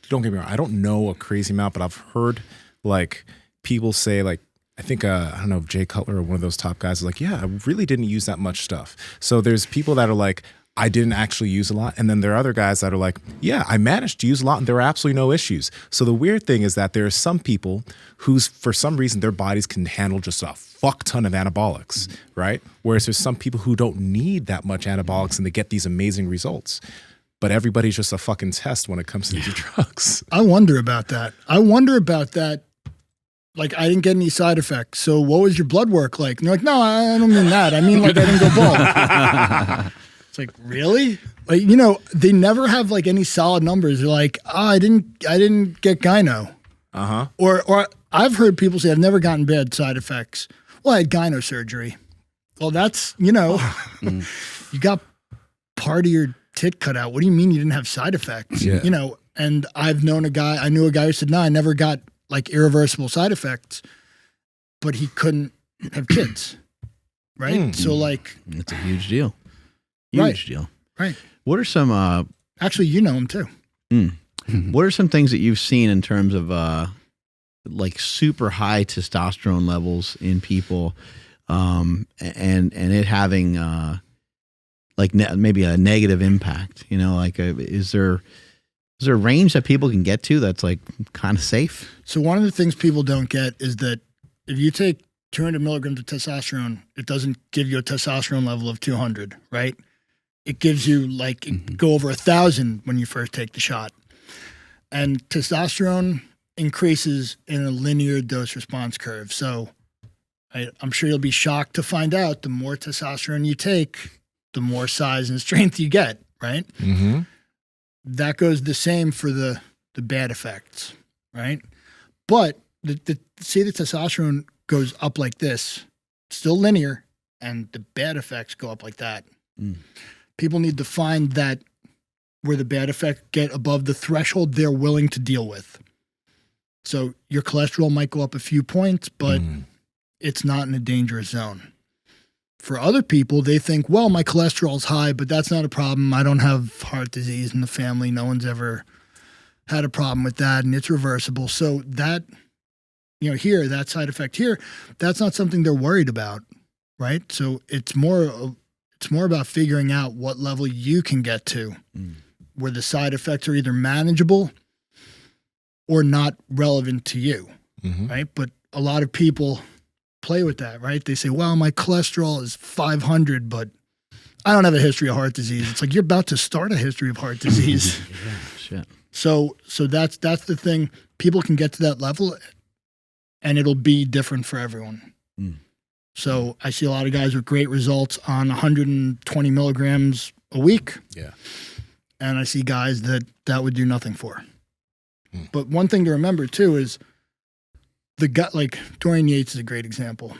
don't get me wrong, I don't know a crazy amount, but I've heard like people say like, I think, I don't know if Jay Cutler or one of those top guys is like, yeah, I really didn't use that much stuff. So there's people that are like, I didn't actually use a lot. And then there are other guys that are like, yeah, I managed to use a lot and there were absolutely no issues. So the weird thing is that there are some people who's, for some reason, their bodies can handle just a fuck ton of anabolics, right? Whereas there's some people who don't need that much anabolics and they get these amazing results. But everybody's just a fucking test when it comes to these drugs. I wonder about that. Like, I didn't get any side effects. So what was your blood work like? And they're like, no, I don't mean that. I mean, like, I didn't go bald. It's like, really? Like, they never have like any solid numbers. They're like, I didn't get gyno. Or I've heard people say, I've never gotten bad side effects. Well, I had gyno surgery. Well, that's, you got part of your tit cut out. What do you mean you didn't have side effects? Yeah. And I knew a guy who said, no, I never got like irreversible side effects, but he couldn't have kids. Right. So like, it's a huge deal. Deal. Right. What are some, actually, you know him too. What are some things that you've seen in terms of, like super high testosterone levels in people, and it having, like maybe a negative impact, like is there a range that people can get to that's like kind of safe? So one of the things people don't get is that if you take 200 milligrams of testosterone, it doesn't give you a testosterone level of 200, right? It gives you like, go over 1,000 when you first take the shot. And testosterone increases in a linear dose response curve. So I'm sure you'll be shocked to find out the more testosterone you take, the more size and strength you get, right? That goes the same for the bad effects, right? But the testosterone goes up like this, still linear, and the bad effects go up like that. People need to find that where the bad effects get above the threshold they're willing to deal with. So your cholesterol might go up a few points, but it's not in a dangerous zone. For other people, they think, well, my cholesterol's high, but that's not a problem. I don't have heart disease in the family. No one's ever had a problem with that, and it's reversible. So that, that side effect here, that's not something they're worried about, right? So it's more about figuring out what level you can get to where the side effects are either manageable or not relevant to you, right? But a lot of people play with that, right? They say, well, my cholesterol is 500, but I don't have a history of heart disease. It's like, you're about to start a history of heart disease. Shit. So that's the thing. People can get to that level and it'll be different for everyone. So I see a lot of guys with great results on 120 milligrams a week. Yeah. And I see guys that would do nothing for. But one thing to remember too is the gut, like Dorian Yates is a great example.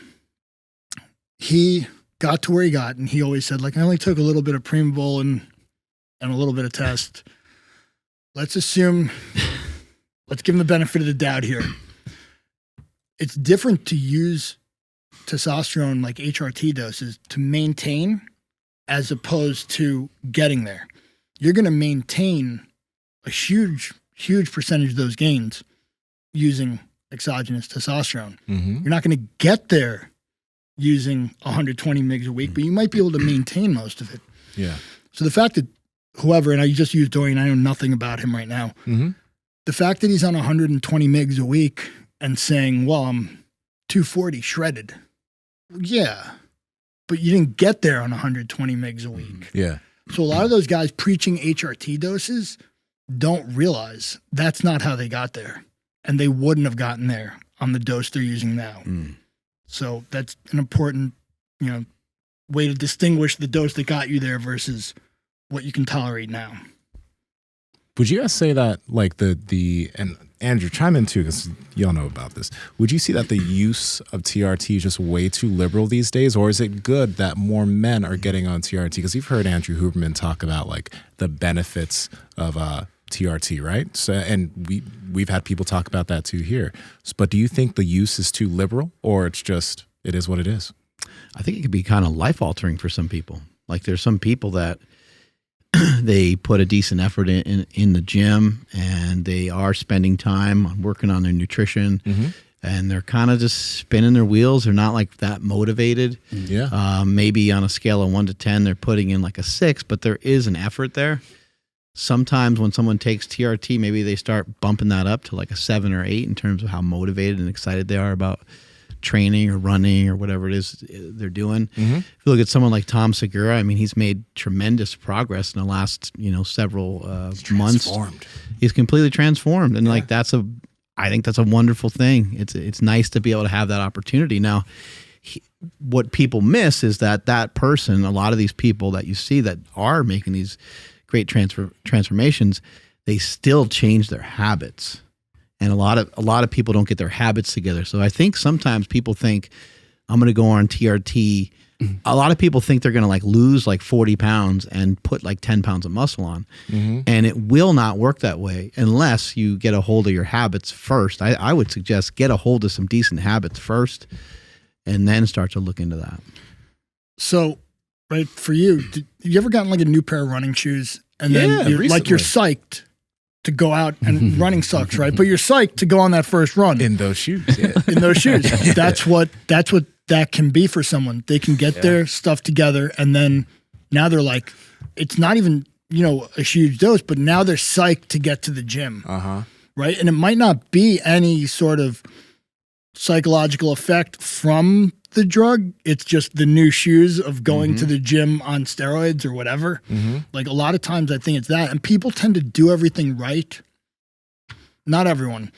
He got to where he got, and he always said, like, I only took a little bit of Primabol and a little bit of Test. let's assume, let's give him the benefit of the doubt here. It's different to use testosterone like HRT doses to maintain as opposed to getting there. You're going to maintain a huge percentage of those gains using exogenous testosterone. You're not going to get there using 120 mgs a week, but you might be able to maintain most of it. Yeah. So the fact that whoever, and I just used Dorian, I know nothing about him right now. The fact that he's on 120 mgs a week and saying, well, I'm 240 shredded. Yeah. But you didn't get there on 120 mgs a week. Yeah. So a lot of those guys preaching HRT doses don't realize that's not how they got there. And they wouldn't have gotten there on the dose they're using now. So that's an important, way to distinguish the dose that got you there versus what you can tolerate now. Would you guys say that like and Andrew, chime in too, because y'all know about this. Would you see that the use of TRT is just way too liberal these days? Or is it good that more men are getting on TRT? Because you've heard Andrew Huberman talk about like the benefits of TRT, right? So, and we've had people talk about that too here. But do you think the use is too liberal, or it is what it is? I think it could be kind of life altering for some people. Like there's some people that they put a decent effort in the gym, and they are spending time on working on their nutrition, and they're kind of just spinning their wheels. They're not like that motivated. Yeah. Maybe on a scale of 1 to 10, they're putting in like a 6, but there is an effort there. Sometimes when someone takes TRT, maybe they start bumping that up to like a 7 or 8 in terms of how motivated and excited they are about training or running or whatever it is they're doing. If you look at someone like Tom Segura, I mean, he's made tremendous progress in the last, several months. He's completely transformed. And like, I think that's a wonderful thing. It's nice to be able to have that opportunity. Now, what people miss is that person, a lot of these people that you see that are making these great transformations, they still change their habits. And a lot of people don't get their habits together. So I think sometimes people think, I'm going to go on TRT. A lot of people think they're going to like lose like 40 pounds and put like 10 pounds of muscle on. And it will not work that way unless you get a hold of your habits first. I would suggest get a hold of some decent habits first and then start to look into that. So, right, for you, have you ever gotten like a new pair of running shoes and then you're psyched to go out, and running sucks, right? But you're psyched to go on that first run in those shoes. In those shoes. That's what that can be for someone. They can get their stuff together, and then now they're like, it's not even a huge dose, but now they're psyched to get to the gym, right? And it might not be any sort of psychological effect from the drug. It's just the new shoes of going to the gym on steroids or whatever. Like a lot of times I think it's that. And people tend to do everything right. Not everyone,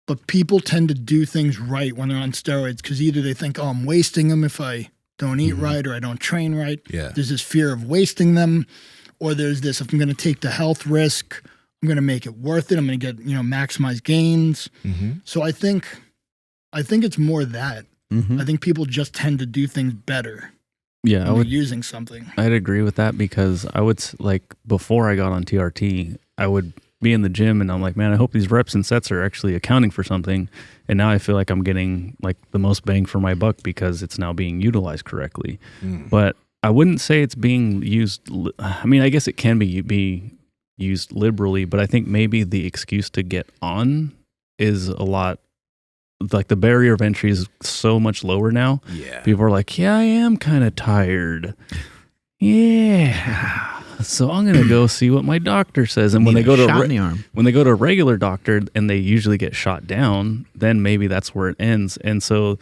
but people tend to do things right when they're on steroids because either they think, oh, I'm wasting them if I don't eat right or I don't train right. There's this fear of wasting them, or there's this, if I'm going to take the health risk, I'm going to make it worth it. I'm going to get, maximize gains. So I think it's more that. I think people just tend to do things better. Yeah, I would using something. I'd agree with that because I would like before I got on TRT, I would be in the gym and I'm like, man, I hope these reps and sets are actually accounting for something. And now I feel like I'm getting like the most bang for my buck because it's now being utilized correctly. But I wouldn't say it's being used. I mean, I guess it can be used liberally, but I think maybe the excuse to get on is a lot. Like the barrier of entry is so much lower now. People are like, yeah, I am kind of tired. Yeah. So I'm going to go see what my doctor says. And when they go to a regular doctor and they usually get shot down, then maybe that's where it ends. And so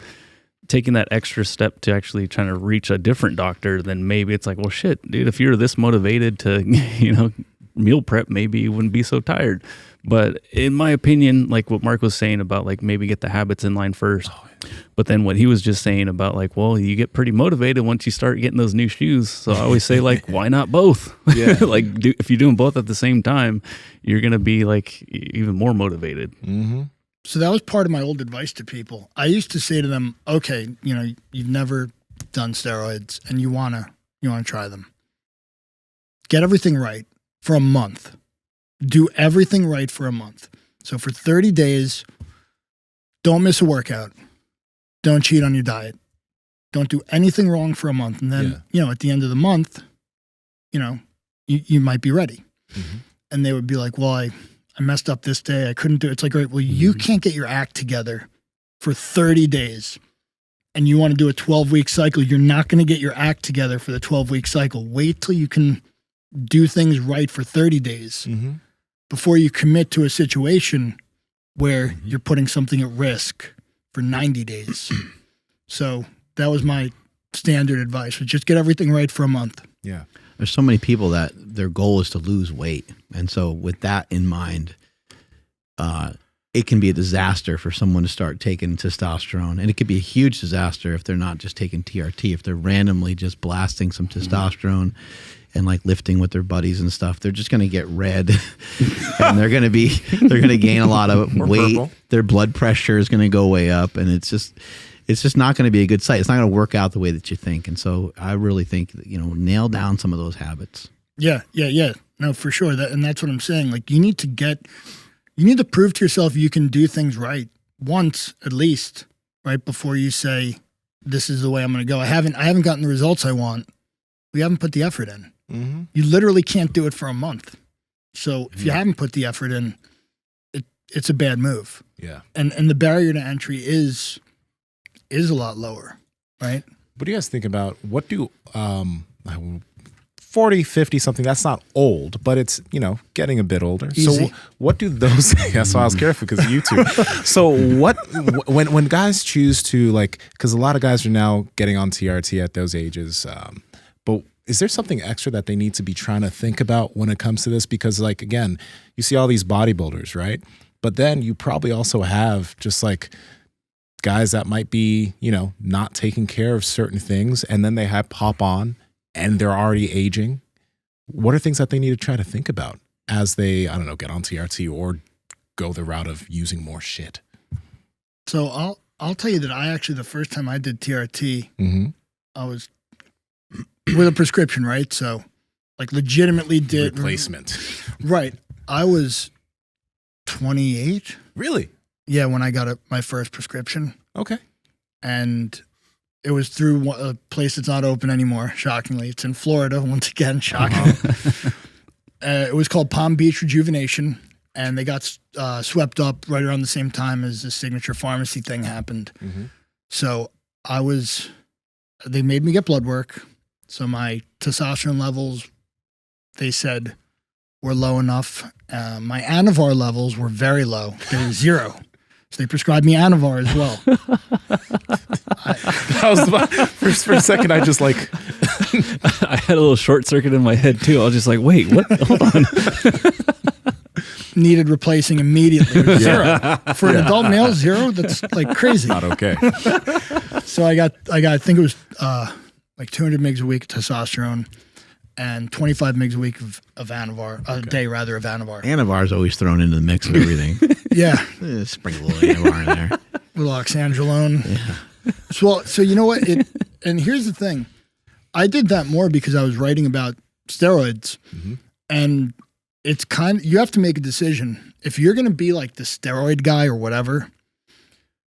taking that extra step to actually trying to reach a different doctor, then maybe it's like, well, shit, dude, if you're this motivated to, meal prep, maybe you wouldn't be so tired. But in my opinion, like what Mark was saying about like maybe get the habits in line first. But then what he was just saying about like, well, you get pretty motivated once you start getting those new shoes. So I always say like, why not both? Like if you're doing both at the same time, you're going to be like even more motivated. So that was part of my old advice to people. I used to say to them, okay, you've never done steroids and you want to try them. Get everything right for a month. do everything right for a month. So for 30 days, don't miss a workout. Don't cheat on your diet. Don't do anything wrong for a month. And then, at the end of the month, you might be ready. Mm-hmm. And they would be like, well, I messed up this day. I couldn't do it. It's like, right, well, you can't get your act together for 30 days and you want to do a 12-week cycle. You're not going to get your act together for the 12-week cycle. Wait till you can do things right for 30 days before you commit to a situation where you're putting something at risk for 90 days. So that was my standard advice, was just get everything right for a month. Yeah. There's so many people that their goal is to lose weight. And so with that in mind, it can be a disaster for someone to start taking testosterone. And it could be a huge disaster if they're not just taking TRT, if they're randomly just blasting some testosterone and like lifting with their buddies and stuff. They're just going to get red and they're going to gain a lot of weight. Purple. Their blood pressure is going to go way up, and it's just not going to be a good sight. It's not going to work out the way that you think. And so I really think that, nail down some of those habits. Yeah. No, for sure. And that's what I'm saying. Like, you need to prove to yourself you can do things right once at least, right? Before you say, this is the way I'm going to go. I haven't gotten the results I want. We haven't put the effort in. Mm-hmm. You literally can't do it for a month. So if you haven't put the effort in, it's a bad move. Yeah. And the barrier to entry is a lot lower, right? What do you guys think about, what do 40, 50 something, that's not old, but it's, getting a bit older. Easy. So what do those, so I was careful because of YouTube. So when guys choose to because a lot of guys are now getting on TRT at those ages, but is there something extra that they need to be trying to think about when it comes to this? Because again, you see all these bodybuilders, right? But then you probably also have just guys that might be, not taking care of certain things, and then they pop on and they're already aging. What are things that they need to try to think about as they, I don't know, get on TRT or go the route of using more shit? So I'll tell you that the first time I did TRT, I was with a prescription, right? So legitimately did replacement. Right. I was 28. Really? Yeah, when I got my first prescription. Okay. And it was through a place that's not open anymore, shockingly. It's in Florida, once again, shocking. It was called Palm Beach Rejuvenation, and they got swept up right around the same time as the Signature Pharmacy thing happened. Mm-hmm. So they made me get blood work. So my testosterone levels, they said, were low enough. My Anavar levels were very low. They were 0. So they prescribed me Anavar as well. For a second, I just I had a little short circuit in my head too. I was just like, wait, what? Hold on. Needed replacing immediately. 0. For an adult male, 0? That's crazy. Not okay. So I got, I think it was 200 mgs a week of testosterone and 25 mgs a week of Anavar, a day rather, of Anavar. Anavar's always thrown into the mix of everything. Yeah. Sprinkle a little Anavar in there. A little oxandrolone. Yeah. So you know what? And here's the thing. I did that more because I was writing about steroids. Mm-hmm. And it's you have to make a decision. If you're going to be the steroid guy or whatever,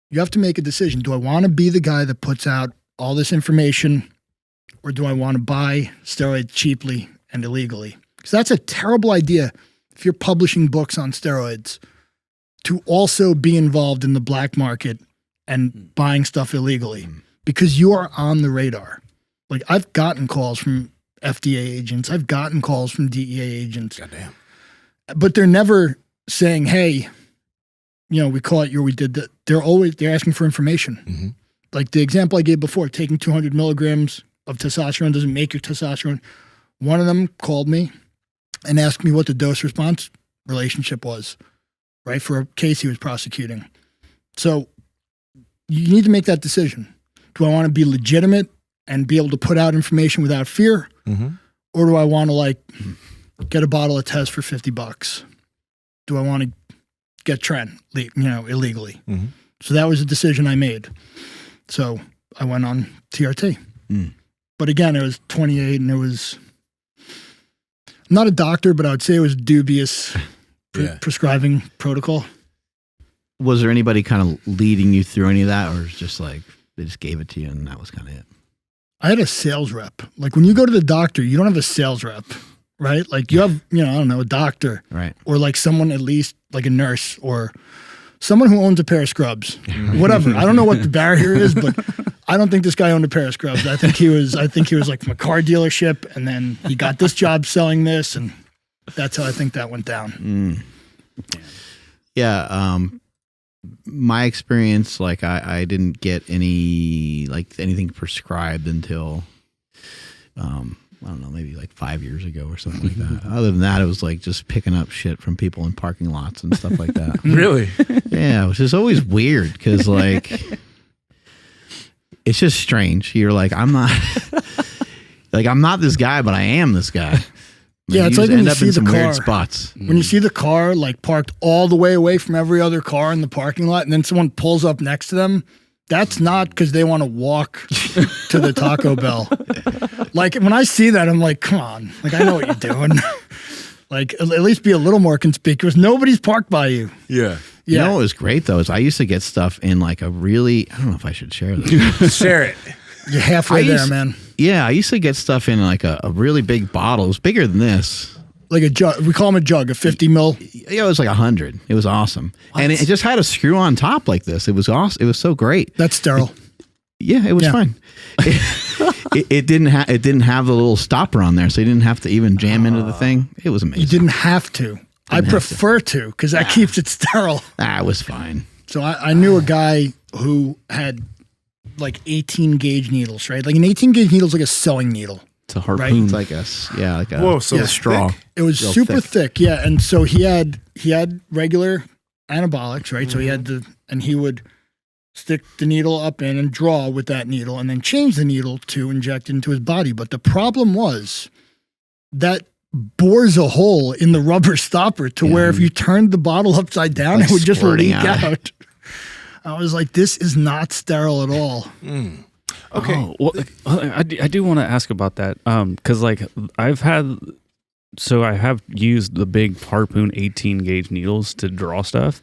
you have to make a decision. Do I want to be the guy that puts out all this information, or do I want to buy steroids cheaply and illegally? Because that's a terrible idea if you're publishing books on steroids to also be involved in the black market and buying stuff illegally, because you are on the radar. I've gotten calls from FDA agents. I've gotten calls from DEA agents. Goddamn. But they're never saying, hey, we caught you or we did that. They're asking for information. Mm-hmm. Like the example I gave before, taking 200 milligrams of testosterone doesn't make your testosterone. One of them called me and asked me what the dose response relationship was, right, for a case he was prosecuting. So you need to make that decision. Do I want to be legitimate and be able to put out information without fear? Mm-hmm. Or do I want to get a bottle of test for $50? Do I want to get Tren, illegally? Mm-hmm. So that was a decision I made. So I went on TRT. Mm. But again, it was 28 and it was, I'm not a doctor, but I would say it was dubious prescribing protocol. Was there anybody kind of leading you through any of that, or was it just like they just gave it to you and that was kind of it? I had a sales rep. Like when you go to the doctor, you don't have a sales rep, right? Like you have, I don't know, a doctor, right? Or like someone, at least like a nurse or someone who owns a pair of scrubs, whatever. I don't know what the barrier is, but I don't think this guy owned a pair of scrubs. I think he was like from a car dealership, and then he got this job selling this, and that's how I think that went down. Yeah. My experience, like I didn't get anything prescribed until, I don't know, maybe like 5 years ago or something like that. Other than that, it was like just picking up shit from people in parking lots and stuff like that. Really? Yeah, which is always weird because like it's just strange. You're like, I'm not this guy, but I am this guy. Yeah, it's like when you see the car. Weird spots. When you see the car like parked all the way away from every other car in the parking lot, and then someone pulls up next to them, that's not because they want to walk to the Taco Bell. Like when I see that, I'm like, come on. Like I know what you're doing. Like at least be a little more conspicuous. Nobody's parked by you. Yeah. You know what was great though is I used to get stuff in like a really, I don't know if I should share this. Share it. You're halfway there, man. Yeah, I used to get stuff in like a really big bottle. It was bigger than this. Like a jug. We call them a jug, a 50 mil. Yeah, it was like 100. It was awesome. What? And it just had a screw on top like this. It was awesome. It was so great. That's sterile. It was fine. It didn't have the little stopper on there, so you didn't have to even jam into the thing. It was amazing. You didn't have to. I prefer to because that keeps it sterile. It was fine. So I knew a guy who had like 18 gauge needles, right? Like an 18 gauge needle is like a sewing needle. It's a harpoon. Right? It's like a straw. Thick. It was super thick. Yeah. And so he had regular anabolics, right? So he had and he would stick the needle up in and draw with that needle and then change the needle to inject into his body. But the problem was that bores a hole in the rubber stopper to where if you turned the bottle upside down, it would just leak out. I was like, this is not sterile at all. Okay. Oh, well, I do want to ask about that. Cause like I have used the big harpoon 18 gauge needles to draw stuff,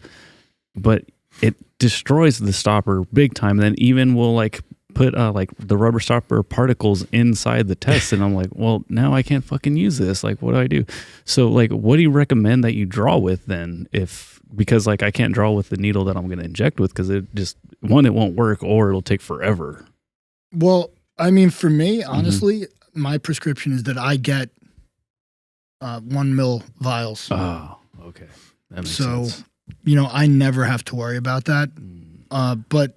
but it destroys the stopper big time. And then even will like put like the rubber stopper particles inside the test. And I'm like, well, now I can't fucking use this. Like, what do I do? So like, what do you recommend that you draw with then? Because like I can't draw with the needle that I'm going to inject with because it won't work or it'll take forever. Well, I mean, for me, honestly, my prescription is that I get 1 mil vials. Oh, okay. That makes sense. I never have to worry about that. But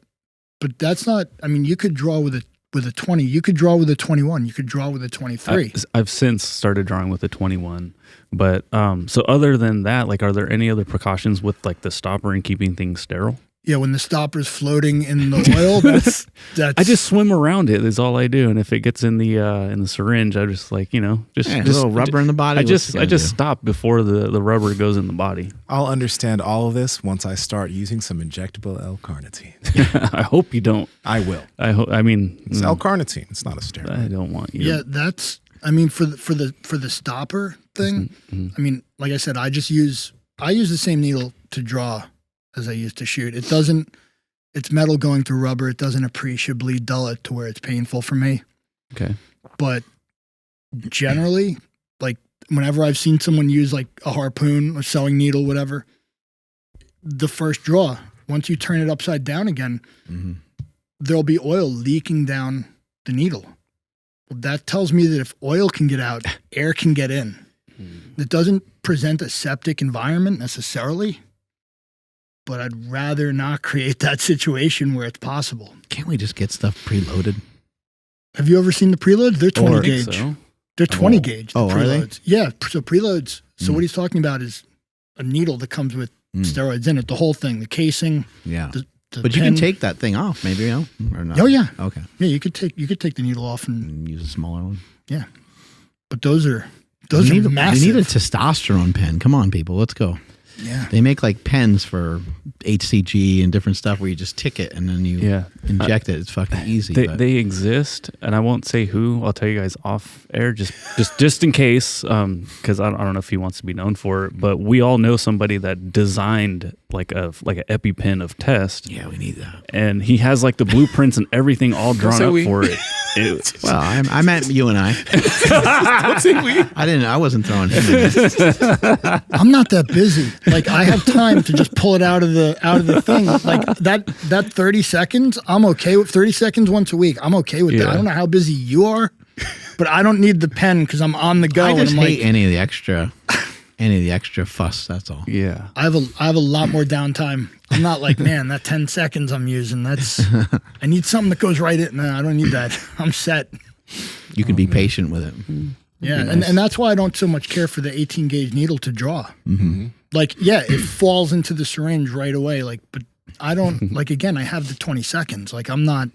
that's not, I mean, you could draw with a 20, you could draw with a 21, you could draw with a 23. I've since started drawing with a 21. But so other than that, like, are there any other precautions with like the stopper and keeping things sterile? Yeah, when the stopper's floating in the oil, that's. I just swim around it. Is all I do, and if it gets in the syringe, I just like just a little rubber in the body. I just stop before the rubber goes in the body. I'll understand all of this once I start using some injectable L-carnitine. I hope you don't. I will. I mean, it's L-carnitine. It's not a steroid. I don't want you. Yeah, that's. I mean, for the stopper thing. I mean, like I said, I use the same needle to draw as I used to shoot. It's metal going through rubber. It doesn't appreciably dull it to where it's painful for me. Okay. But generally, like whenever I've seen someone use like a harpoon, a sewing needle, whatever, the first draw, once you turn it upside down again, there'll be oil leaking down the needle. Well, that tells me that if oil can get out, air can get in. It doesn't present a septic environment necessarily, but I'd rather not create that situation where it's possible. Can't we just get stuff preloaded? Have you ever seen the preloads? They're 20 gauge. So. They're 20 gauge. The preloads. Are they? Yeah. So preloads. So what he's talking about is a needle that comes with steroids in it. The whole thing, the casing. Yeah. The but pen. you can take that thing off, maybe, or not. Oh yeah. Okay. Yeah, you could take the needle off and use a smaller one. Yeah. But those are massive. We need a testosterone pen. Come on, people. Let's go. Yeah. They make like pens for HCG and different stuff where you just tick it and then you inject it. It's fucking easy. They exist, and I won't say who. I'll tell you guys off air, just in case, because I don't know if he wants to be known for it. But we all know somebody that designed like an EpiPen of Test. Yeah, we need that. And he has like the blueprints and everything all drawn up for it. Well, I meant you and I. Don't say we. I wasn't throwing him in. I'm not that busy. Like I have time to just pull it out of the thing. Like that 30 seconds, I'm okay with 30 seconds once a week. I'm okay with that. I don't know how busy you are, but I don't need the pen because I'm on the go. I just and I'm hate any of the extra fuss. That's all. Yeah. I have a lot more downtime. I'm not like, man, that 10 seconds I'm using, I need something that goes right in. No, I don't need that. I'm set. You can be patient with it. Yeah, and that's why I don't so much care for the 18 gauge needle to draw. Mm-hmm. Like, yeah, it falls into the syringe right away. Like, but I don't like. Again, I have the 20 seconds. Like, I'm not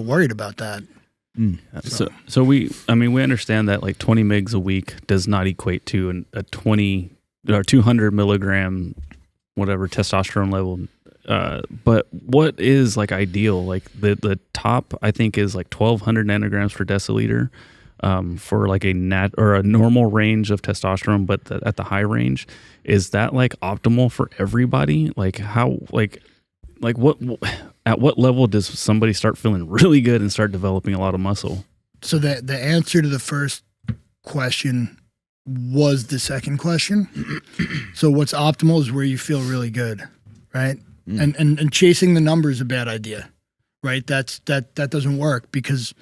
worried about that. So we understand that like 20 mgs a week does not equate to a 20 or 200 milligram whatever testosterone level. But what is like ideal? Like the top I think is like 1200 nanograms per deciliter for like a normal range of testosterone, but at the high range, is that like optimal for everybody? Like how like what at what level does somebody start feeling really good and start developing a lot of muscle? So the answer to the first question was the second question. So what's optimal is where you feel really good, right? And chasing the number is a bad idea, right? That doesn't work, because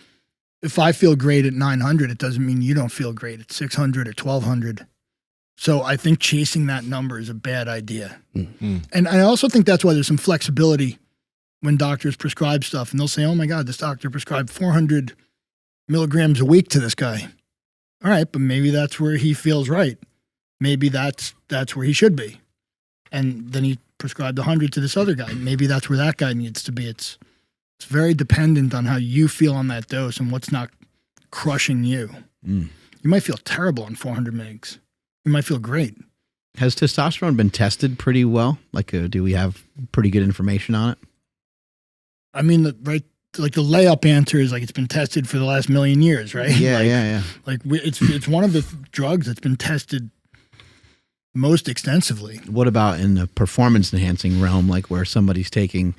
if I feel great at 900, it doesn't mean you don't feel great at 600 or 1200. So I think chasing that number is a bad idea. And I also think that's why there's some flexibility when doctors prescribe stuff, and they'll say, oh my God, this doctor prescribed 400 milligrams a week to this guy. All right, but maybe that's where he feels right. Maybe that's where he should be. And then he prescribed 100 to this other guy. Maybe that's where that guy needs to be. It's very dependent on how you feel on that dose and what's not crushing you. You might feel terrible on 400 mgs. You might feel great. Has testosterone been tested pretty well? Like, do we have pretty good information on it? I mean, the layup answer is like it's been tested for the last million years, right? Yeah. Like it's one of the drugs that's been tested most extensively. What about in the performance enhancing realm, like where somebody's taking,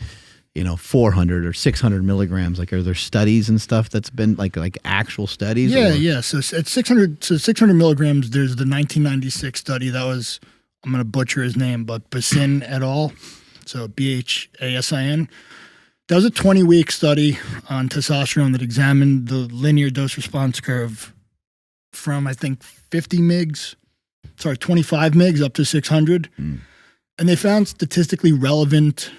400 or 600 milligrams? Like, are there studies and stuff that's been like actual studies? Yeah. So at 600 milligrams, there's the 1996 study that was, I'm going to butcher his name, but Basin et al. So BHASIN. That was a 20-week study on testosterone that examined the linear dose response curve from, I think, 25 mgs up to 600. And they found statistically relevant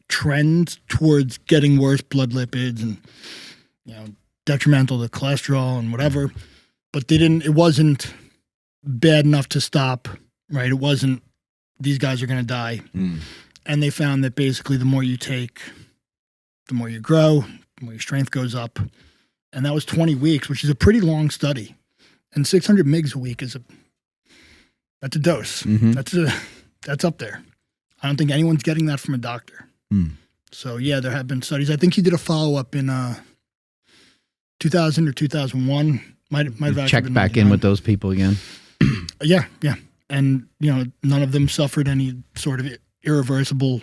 trends towards getting worse blood lipids and, detrimental to cholesterol and whatever. But it wasn't bad enough to stop, right? It wasn't, these guys are going to die. And they found that basically the more you take, the more you grow, the more your strength goes up. And that was 20 weeks, which is a pretty long study. And 600 mgs a week that's a dose. That's up there. I don't think anyone's getting that from a doctor. So yeah, there have been studies. I think he did a follow-up in 2000 or 2001. Might have checked back in with those people again. Yeah. And none of them suffered any sort of irreversible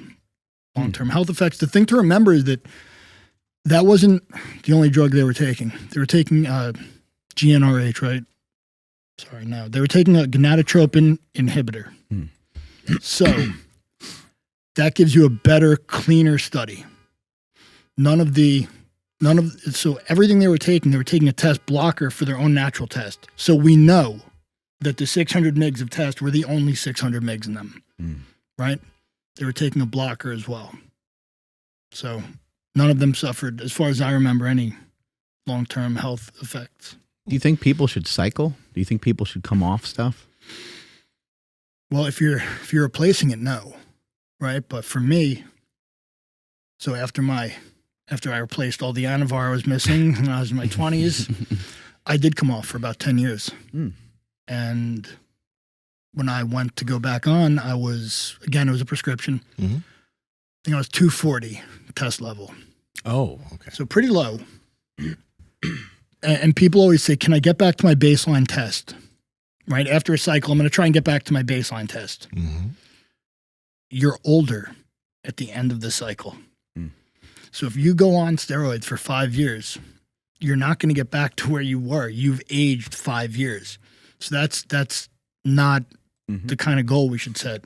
long-term health effects. The thing to remember is that wasn't the only drug they were taking. They were taking GnRH, right? Sorry, no. They were taking a gonadotropin inhibitor. So that gives you a better, cleaner study. So everything they were taking a test blocker for their own natural test. So we know that the 600 mgs of test were the only 600 mgs in them, right? They were taking a blocker as well. So none of them suffered, as far as I remember, any long-term health effects. Do you think people should cycle? Do you think people should come off stuff? Well, if you're replacing it, no, right? But for me, so after I replaced all the Anavar I was missing when I was in my 20s, I did come off for about 10 years. And And when I went to go back on, it was a prescription. Mm-hmm. I think I was 240 test level. Oh, okay. So pretty low. And people always say, can I get back to my baseline test? Right? After a cycle, I'm going to try and get back to my baseline test. Mm-hmm. You're older at the end of the cycle. So if you go on steroids for 5 years, you're not going to get back to where you were. You've aged 5 years. So that's not the kind of goal we should set.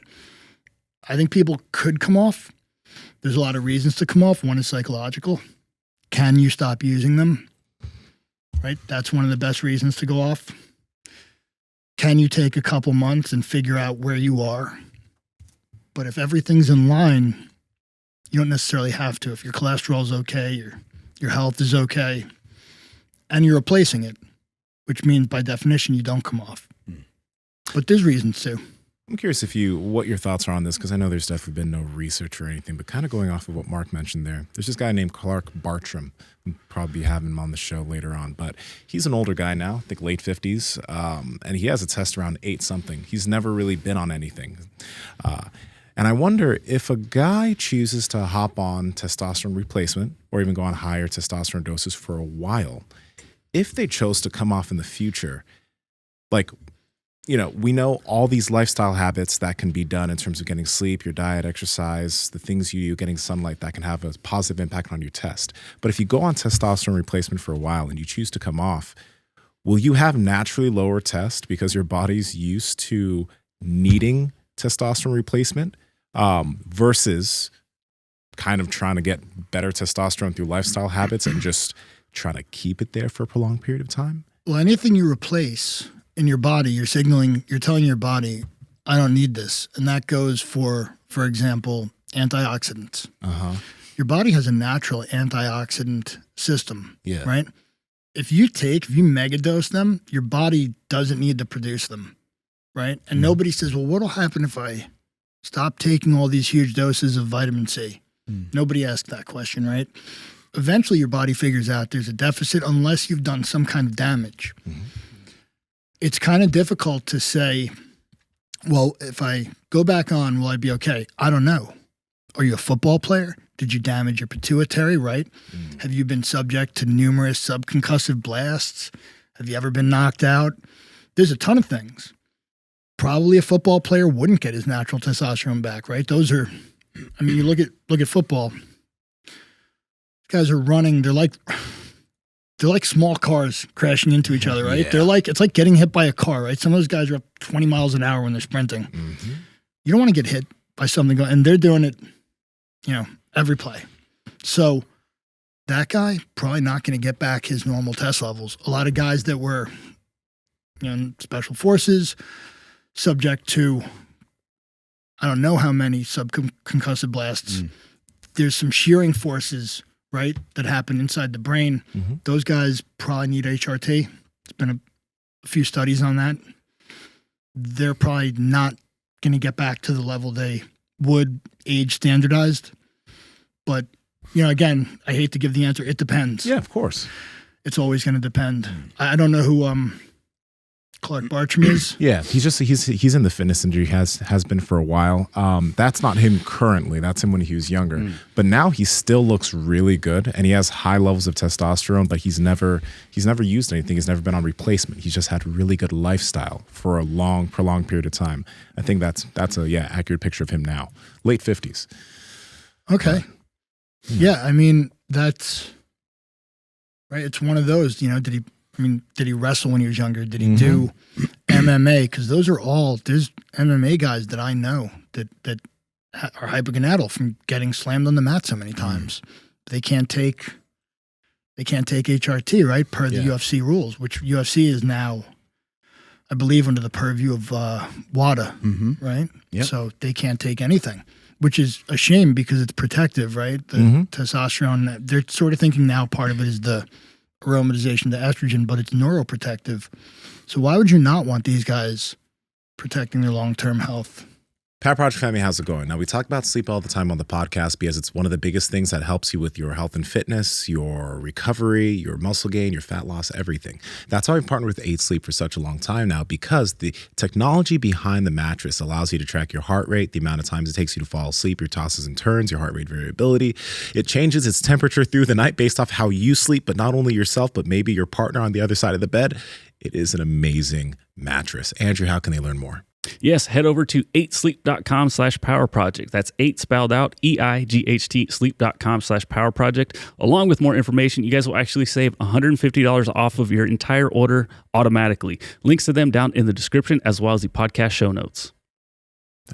I think people could come off. There's a lot of reasons to come off. One is psychological. Can you stop using them? Right? That's one of the best reasons to go off. Can you take a couple months and figure out where you are? But if everything's in line, you don't necessarily have to. If your cholesterol is okay, your health is okay, and you're replacing it, which means by definition you don't come off. But there's reasons to. I'm curious what your thoughts are on this, because I know there's definitely been no research or anything, but kind of going off of what Mark mentioned there, there's this guy named Clark Bartram. We'll probably have him on the show later on, but he's an older guy now, I think late 50s, and he has a test around 8-something. He's never really been on anything. And I wonder if a guy chooses to hop on testosterone replacement or even go on higher testosterone doses for a while, if they chose to come off in the future, like, we know all these lifestyle habits that can be done in terms of getting sleep, your diet, exercise, the things you do, getting sunlight, that can have a positive impact on your test. But if you go on testosterone replacement for a while and you choose to come off, will you have naturally lower test because your body's used to needing testosterone replacement versus kind of trying to get better testosterone through lifestyle habits and just trying to keep it there for a prolonged period of time? Well, anything you replace in your body, you're telling your body, I don't need this. And that goes for example, antioxidants. Your body has a natural antioxidant system, right? If you megadose them, your body doesn't need to produce them, right? And nobody says, well, what'll happen if I stop taking all these huge doses of vitamin C? Nobody asked that question, right? Eventually your body figures out there's a deficit unless you've done some kind of damage. It's kind of difficult to say, well, if I go back on, will I be okay? I don't know. Are you a football player? Did you damage your pituitary, right? Have you been subject to numerous subconcussive blasts? Have you ever been knocked out? There's a ton of things. Probably a football player wouldn't get his natural testosterone back, right? You look at football. These guys are running, they're like small cars crashing into each other, right? Yeah. It's like getting hit by a car, right? Some of those guys are up 20 miles an hour when they're sprinting. You don't want to get hit by something, and they're doing it, every play. So that guy probably not going to get back his normal test levels. A lot of guys that were, in special forces, subject to, I don't know how many subconcussive blasts. There's some shearing forces, right, that happen inside the brain. Those guys probably need HRT. There's been a few studies on that. They're probably not going to get back to the level they would age standardized. But, again, I hate to give the answer. It depends. Yeah, of course. It's always going to depend. I don't know who Clark Bartram is. Yeah, he's in the fitness industry, has been for a while. That's not him currently. That's him when he was younger. But now he still looks really good, and he has high levels of testosterone. But he's never used anything. He's never been on replacement. He's just had really good lifestyle for a prolonged period of time. I think that's a accurate picture of him now, late 50s. Okay. That's right. It's one of those. Did he wrestle when he was younger? Did he do MMA? Because there's MMA guys that I know that are hypogonadal from getting slammed on the mat so many times. They can't take HRT, right? Per the UFC rules, which UFC is now, I believe, under the purview of WADA, right? Yep. So they can't take anything, which is a shame because it's protective, right? The testosterone, they're sort of thinking now part of it is the aromatization to estrogen, but it's neuroprotective. So why would you not want these guys protecting their long-term health? Power Project family, how's it going? Now, we talk about sleep all the time on the podcast because it's one of the biggest things that helps you with your health and fitness, your recovery, your muscle gain, your fat loss, everything. That's why we've partnered with 8 Sleep for such a long time now, because the technology behind the mattress allows you to track your heart rate, the amount of times it takes you to fall asleep, your tosses and turns, your heart rate variability. It changes its temperature through the night based off how you sleep, but not only yourself, but maybe your partner on the other side of the bed. It is an amazing mattress. Andrew, how can they learn more? Yes, head over to 8sleep.com/powerproject. That's 8 spelled out, EIGHT, sleep.com/powerproject. Along with more information, you guys will actually save $150 off of your entire order automatically. Links to them down in the description, as well as the podcast show notes.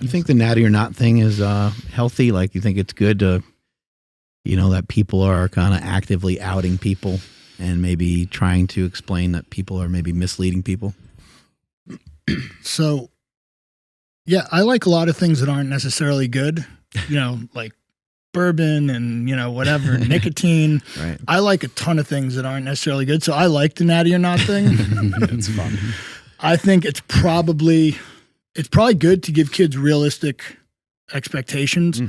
You think the Natty or Not thing is healthy? Like, you think it's good to, that people are kind of actively outing people and maybe trying to explain that people are maybe misleading people? So, yeah, I like a lot of things that aren't necessarily good, like bourbon and, whatever, nicotine. Right. I like a ton of things that aren't necessarily good. So I like the Natty or Not thing. It's fun. I think it's probably good to give kids realistic expectations.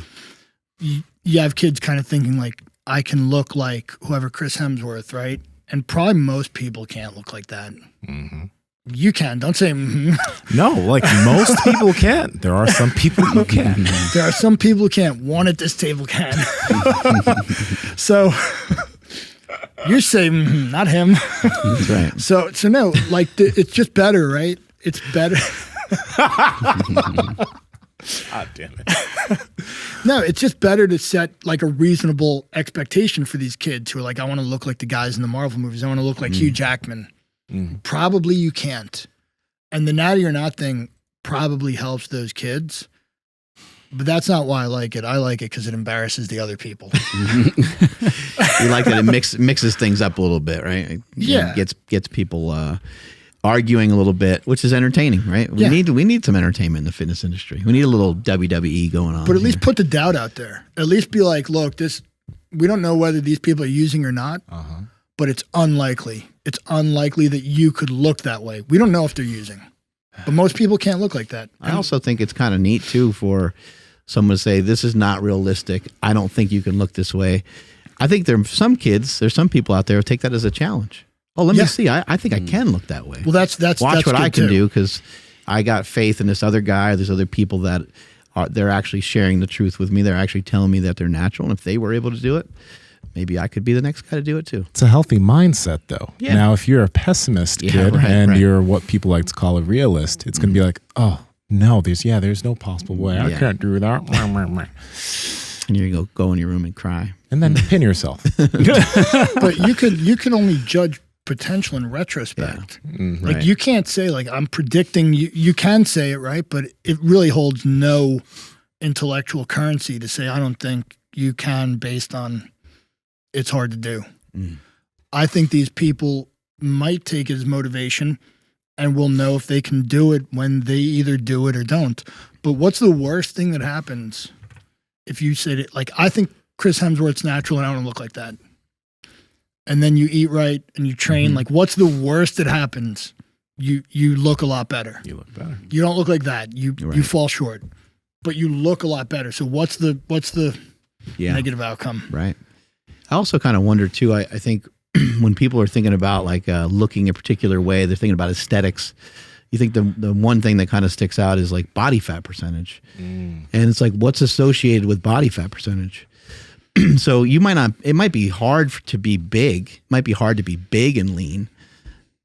You have kids kind of thinking like, I can look like whoever Chris Hemsworth, right? And probably most people can't look like that. Mm-hmm. You can. Don't say No, like most people can't. There are some people who can. There are some people who can't. One at this table can. So you're saying not him. That's right. So no, like it's just better, right? It's better. God damn it. No, it's just better to set like a reasonable expectation for these kids who are like, I want to look like the guys in the Marvel movies. I want to look like Hugh Jackman. Probably you can't. And the Natty or Not thing probably helps those kids. But that's not why I like it. I like it because it embarrasses the other people. You like that it mixes things up a little bit, right? Yeah. Gets people arguing a little bit, which is entertaining, right? We need some entertainment in the fitness industry. We need a little WWE going on. But at least put the doubt out there. At least be like, look, we don't know whether these people are using or not, but it's unlikely. It's unlikely that you could look that way. We don't know if they're using, but most people can't look like that. I also think it's kind of neat too for someone to say, this is not realistic. I don't think you can look this way. I think there's some people out there who take that as a challenge. Oh, let me see. I think I can look that way. Well, that's watch what I can too. do, because I got faith in this other guy. There's other people that they're actually sharing the truth with me. They're actually telling me that they're natural, and if they were able to do it, maybe I could be the next guy to do it too. It's a healthy mindset, though. Yeah. Now, if you're a pessimist kid you're what people like to call a realist, it's going to be like, oh, no, there's no possible way. I can't do that. And you're go in your room and cry. And then pin yourself. But you can only judge potential in retrospect. Like you can't say like I'm predicting you can say it, right? But it really holds no intellectual currency to say I don't think you can based on it's hard to do. I think these people might take it as motivation and will know if they can do it when they either do it or don't. But what's the worst thing that happens if you say it like, I think Chris Hemsworth's natural and I don't look like that. And then you eat right and you train. Like, what's the worst that happens? You look a lot better. You look better. You don't look like that. You fall short, but you look a lot better. So what's the negative outcome? Right. I also kind of wonder too. I think when people are thinking about like looking a particular way, they're thinking about aesthetics. You think the one thing that kind of sticks out is like body fat percentage, and it's like what's associated with body fat percentage. So it might be hard to be big. It might be hard to be big and lean,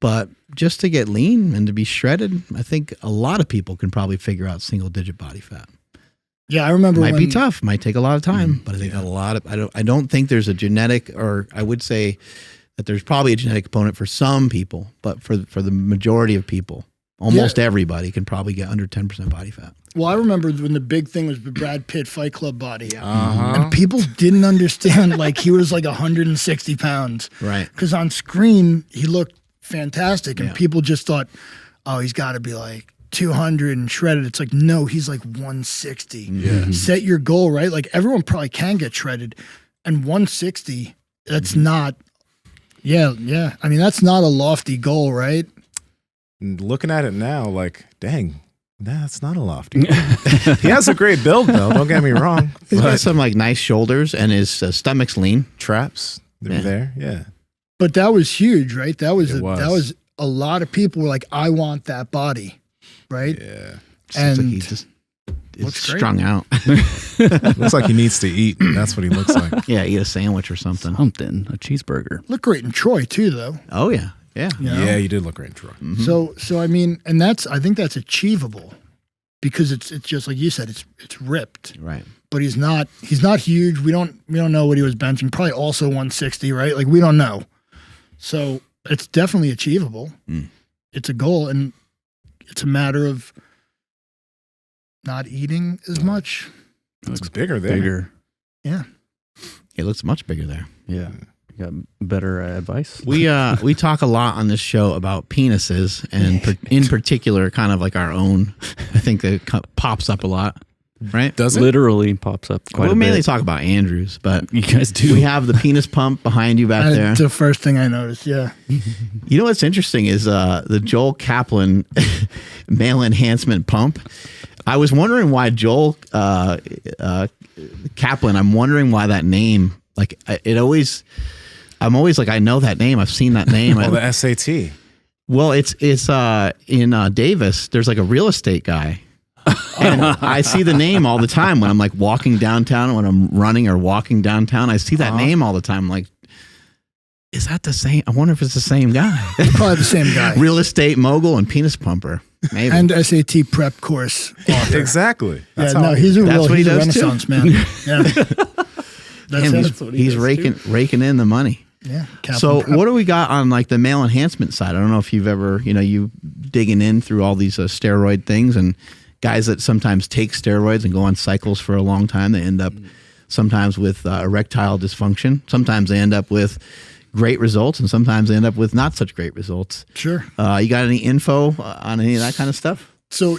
but just to get lean and to be shredded, I think a lot of people can probably figure out single digit body fat. Yeah, I remember. Might be tough. Might take a lot of time, but I think I don't think there's a genetic, or I would say that there's probably a genetic component for some people, but for the majority of people, almost everybody can probably get under 10% body fat. Well, I remember when the big thing was the Brad Pitt Fight Club body. And people didn't understand, like, he was like 160 pounds. Right. Because on screen, he looked fantastic. And people just thought, oh, he's got to be like 200 and shredded. It's like, no, he's like 160. Yeah. Set your goal, right? Like, everyone probably can get shredded. And 160, that's not, I mean, that's not a lofty goal, right? And looking at it now, like, dang, That's not a lofty goal. He has a great build, though. Don't get me wrong. He's got But some like nice shoulders, and his stomach's lean. traps, they're Yeah. there. Yeah. But that was huge, right? That was It was. that was a lot of people were like, I want that body, right? Yeah. Seems like he And just is looks great. strung out. Looks like he needs to eat. That's what he looks like. Yeah, eat a sandwich or something. Something, a cheeseburger. Looked great in Troy too, though. Oh yeah, yeah. You know? Yeah, you did look great, Troy. So I mean, and I think that's achievable because it's just like you said, it's ripped, Right. but he's not huge. We don't know what he was benching. Probably also 160, right? Like we don't know. So it's definitely achievable. It's a goal, and it's a matter of not eating as much. Looks bigger there. Bigger. Yeah. It looks much bigger there. Yeah. You got better advice? We talk a lot on this show about penises, and in particular, kind of like our own. I think that pops up a lot, right? Does it? Literally pops up quite We'll a mainly bit. talk about Andrews, but You guys do. we have the penis pump behind you back there. That's the first thing I noticed. Yeah. You know what's interesting is the Joel Kaplan male enhancement pump. I was wondering why Joel Kaplan. I'm wondering why that name. Like I'm always like, I know that name. I've seen that name. Oh, the SAT. Well, it's in Davis. There's like a real estate guy. And I see the name all the time when I'm like walking downtown, when I'm running or walking downtown. I see that name all the time. I'm like, is that the same? I wonder if it's the same guy. Probably the same guy. Real estate mogul and penis pumper. Maybe. And SAT prep course author. Exactly. That's yeah, how no, he's a that's what he he's a does, too. Renaissance man. Yeah. That's Damn, it. he's raking in the money. Yeah. Kaplan So prep. what do we got on like the male enhancement side? I don't know if you've ever, you digging in through all these steroid things, and guys that sometimes take steroids and go on cycles for a long time. They end up sometimes with erectile dysfunction. Sometimes they end up with great results, and sometimes they end up with not such great results. Sure. You got any info on any of that kind of stuff? So,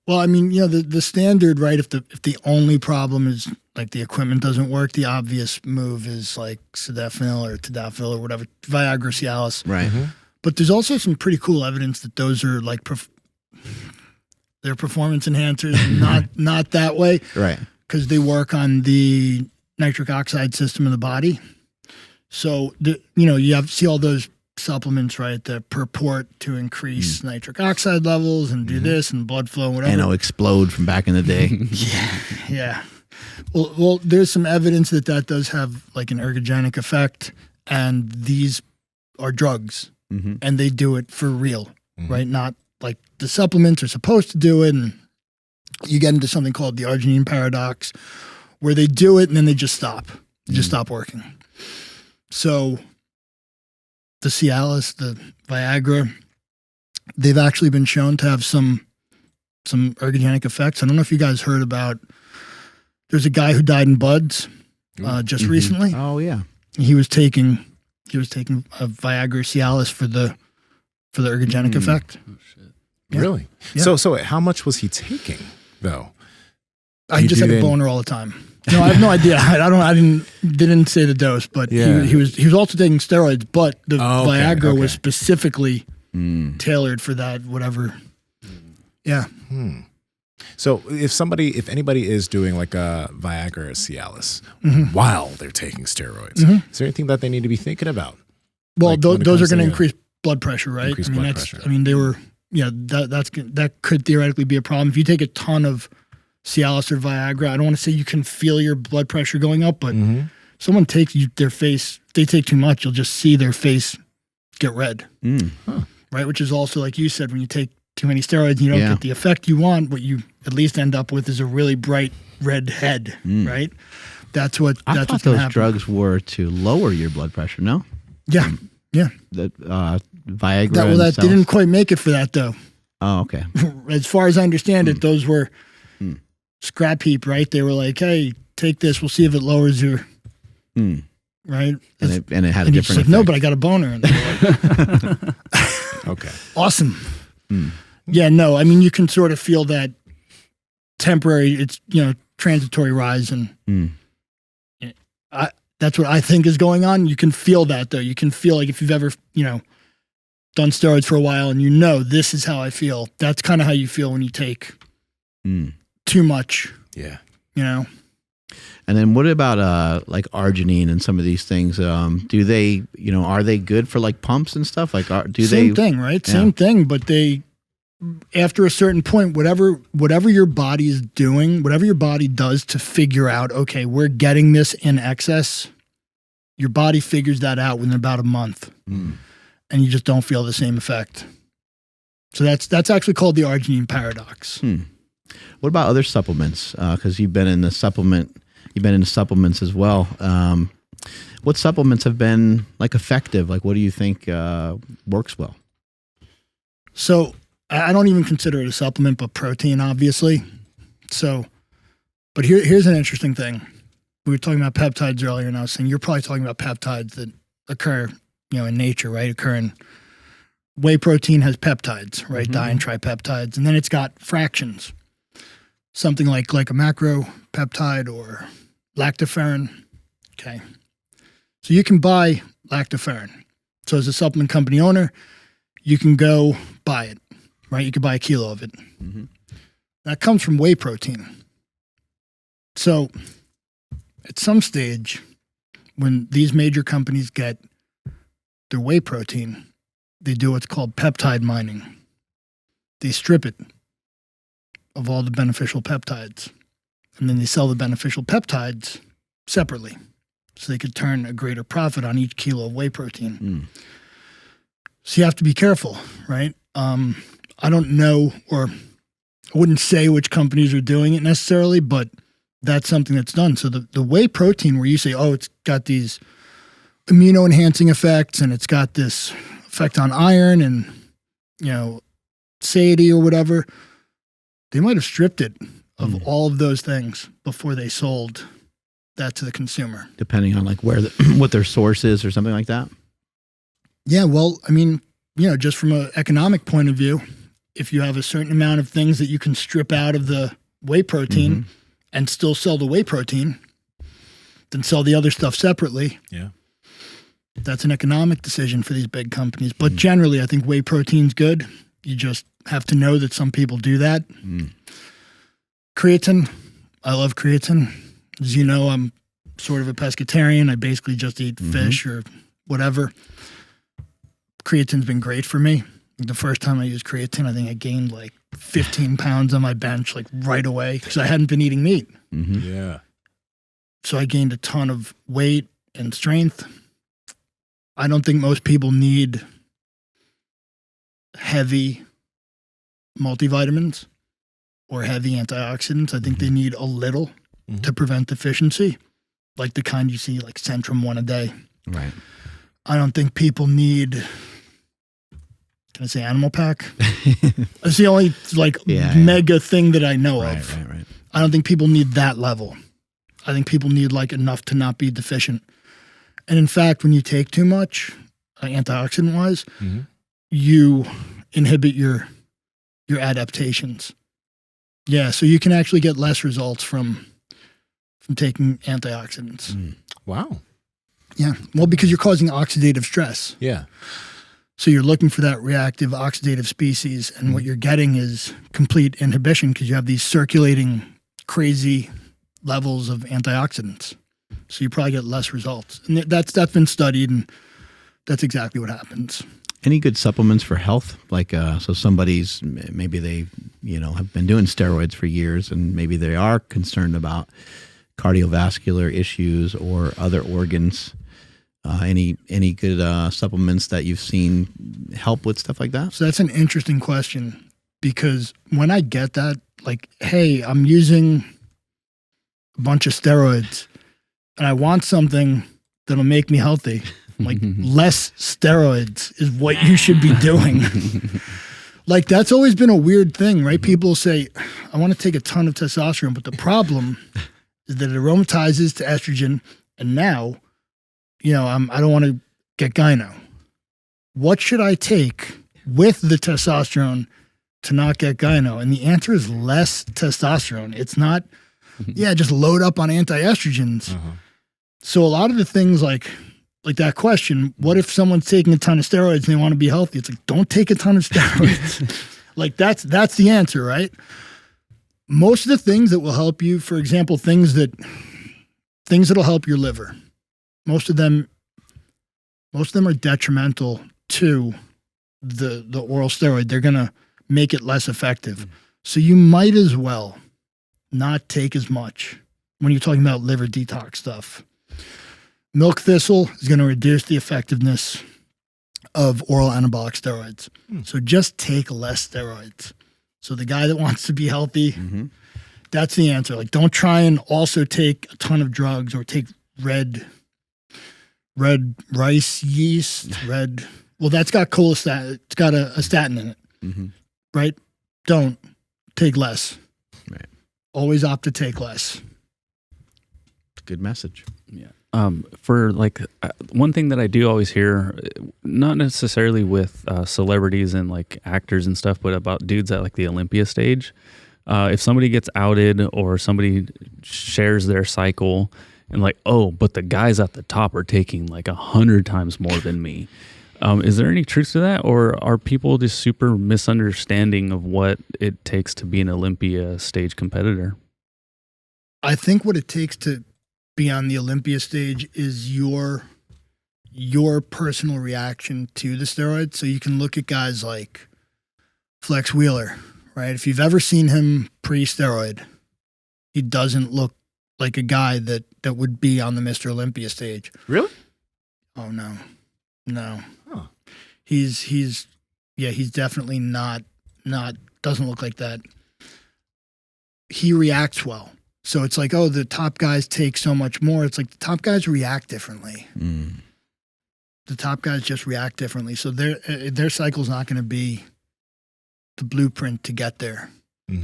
well, I mean, the standard, right? If the only problem is like the equipment doesn't work, the obvious move is like sildenafil or tadalafil or whatever, Viagra, Cialis. Right. But there's also some pretty cool evidence that those are like they're performance enhancers, not that way, Right. because they work on the nitric oxide system in the body. So you see all those supplements, right, that purport to increase nitric oxide levels and do this and blood flow and whatever. And it'll explode from back in the day. Yeah. Well, there's some evidence that does have like an ergogenic effect, and these are drugs, and they do it for real, right? Not like the supplements are supposed to do it, and you get into something called the arginine paradox, where they do it and then they just stop. They just stop working. So the Cialis, the Viagra, they've actually been shown to have some ergogenic effects. I don't know if you guys heard about, there's a guy who died in Buds just recently. Oh yeah. He was taking a Viagra Cialis for the ergogenic effect. Yeah. Really? Yeah. So how much was he taking though? I just had a boner all the time. No, I have no idea. I didn't say the dose, but Yeah. he was also taking steroids, but the Oh, okay, Viagra okay. was specifically tailored for that, whatever. Yeah. So if anybody is doing like a Viagra or Cialis while they're taking steroids, is there anything that they need to be thinking about? Well, Like, when it those are comes going to to- increase blood pressure, right? Increase blood pressure. I mean, they were, that could theoretically be a problem. If you take a ton of Cialis or Viagra, I don't want to say you can feel your blood pressure going up, but someone takes their face, if they take too much, you'll just see their face get red, right? Which is also, like you said, when you take too many steroids, you don't get the effect you want. What you at least end up with is a really bright red head, right? That's I thought what's going those to happen. drugs were to lower your blood pressure. No, Yeah. the Viagra. They and didn't quite make it for that though. Oh, okay. As far as I understand it, those were scrap heap, right? They were like, "Hey, take this. We'll see if it lowers your." Right, And it had a and he's different. like, "No, effect. but I got a boner." And they're like, Okay. awesome. Yeah, no, I mean, you can sort of feel that temporary, it's transitory rise, and that's what I think is going on. You can feel that though. You can feel like if you've ever done steroids for a while and you know this is how I feel. That's kind of how you feel when you take too much. Yeah. You know? And then what about like arginine and some of these things? Do they, you know, are they good for like pumps and stuff? Like, Same thing, right? Yeah. Same thing, but they, after a certain point, whatever your body is doing, whatever your body does to figure out, okay, we're getting this in excess, your body figures that out within about a month, and you just don't feel the same effect. So that's actually called the arginine paradox. What about other supplements? Because you've been into supplements as well. What supplements have been like effective? Like, what do you think works well? So I don't even consider it a supplement, but protein, obviously. So, but here's an interesting thing. We were talking about peptides earlier, and I was saying you're probably talking about peptides that occur, you know, in nature, right? Occur in whey protein has peptides, right? Di-and-tripeptides, and then it's got fractions. Something like a macro peptide or lactoferrin. Okay. So you can buy lactoferrin. So as a supplement company owner, you can go buy it, right? You can buy a kilo of it. That comes from whey protein. So at some stage, when these major companies get their whey protein, they do what's called peptide mining. They strip it of all the beneficial peptides. And then they sell the beneficial peptides separately so they could turn a greater profit on each kilo of whey protein. So you have to be careful, right? I don't know, or I wouldn't say which companies are doing it necessarily, but that's something that's done. So the whey protein where you say, oh, it's got these amino enhancing effects and it's got this effect on iron and, you know, satiety or whatever, they might have stripped it of all of those things before they sold that to the consumer. Depending on like where what their source is or something like that. Yeah, well, I mean, you know, just from an economic point of view, if you have a certain amount of things that you can strip out of the whey protein and still sell the whey protein, then sell the other stuff separately. Yeah. That's an economic decision for these big companies. But generally, I think whey protein's good. You just have to know that some people do that. Creatine, I love creatine. As you know, I'm sort of a pescatarian. I basically just eat fish or whatever. Creatine's been great for me. The first time I used creatine, I think I gained like 15 pounds on my bench, like right away, because I hadn't been eating meat. Yeah. So I gained a ton of weight and strength. I don't think most people need heavy multivitamins or heavy antioxidants. I think they need a little to prevent deficiency, like the kind you see like Centrum 1 a day. Right. I don't think people need, can I say Animal Pack? It's the only like mega thing that I know of. Right. I don't think people need that level. I think people need like enough to not be deficient. And in fact, when you take too much, antioxidant wise, you inhibit your adaptations. Yeah, so you can actually get less results from taking antioxidants. Wow. Yeah, well, because you're causing oxidative stress. Yeah. So you're looking for that reactive oxidative species, and what you're getting is complete inhibition because you have these circulating crazy levels of antioxidants. So you probably get less results. And that's been studied, and that's exactly what happens. Any good supplements for health? Like, so somebody's, maybe they, you know, have been doing steroids for years and maybe they are concerned about cardiovascular issues or other organs. Any good supplements that you've seen help with stuff like that? So that's an interesting question because when I get that, like, hey, I'm using a bunch of steroids and I want something that'll make me healthy. Like less steroids is what you should be doing. Like that's always been a weird thing, right? People say, I want to take a ton of testosterone, but the problem is that it aromatizes to estrogen. And now, you know, I don't want to get gyno. What should I take with the testosterone to not get gyno? And the answer is less testosterone. It's not, just load up on anti-estrogens. So a lot of the things like like that question, what if someone's taking a ton of steroids and they want to be healthy? It's like, don't take a ton of steroids. Like that's the answer, right? Most of the things that will help you, for example, things that'll help your liver, most of them are detrimental to the oral steroid. They're going to make it less effective. So you might as well not take as much when you're talking about liver detox stuff. Milk thistle is going to reduce the effectiveness of oral anabolic steroids. So just take less steroids. So the guy that wants to be healthy, that's the answer. Like, don't try and also take a ton of drugs or take red rice yeast, well, that's got cholestatin. It's got a statin in it, right? Don't take less. Right. Always opt to take less. Good message. Yeah. For like one thing that I do always hear, not necessarily with celebrities and like actors and stuff, but about dudes at like the Olympia stage. If somebody gets outed or somebody shares their cycle and like, oh, but the guys at the top are taking like 100 times more than me. Is there any truth to that, or are people just super misunderstanding of what it takes to be an Olympia stage competitor? I think what it takes to be on the Olympia stage is your personal reaction to the steroids. So you can look at guys like Flex Wheeler, right? If you've ever seen him pre-steroid, he doesn't look like a guy that would be on the Mr. Olympia stage. Really? Oh no. Huh. He's definitely not doesn't look like that. He reacts well. So it's like, oh, the top guys take so much more. It's like the top guys react differently. The top guys just react differently. So their cycle's not going to be the blueprint to get there.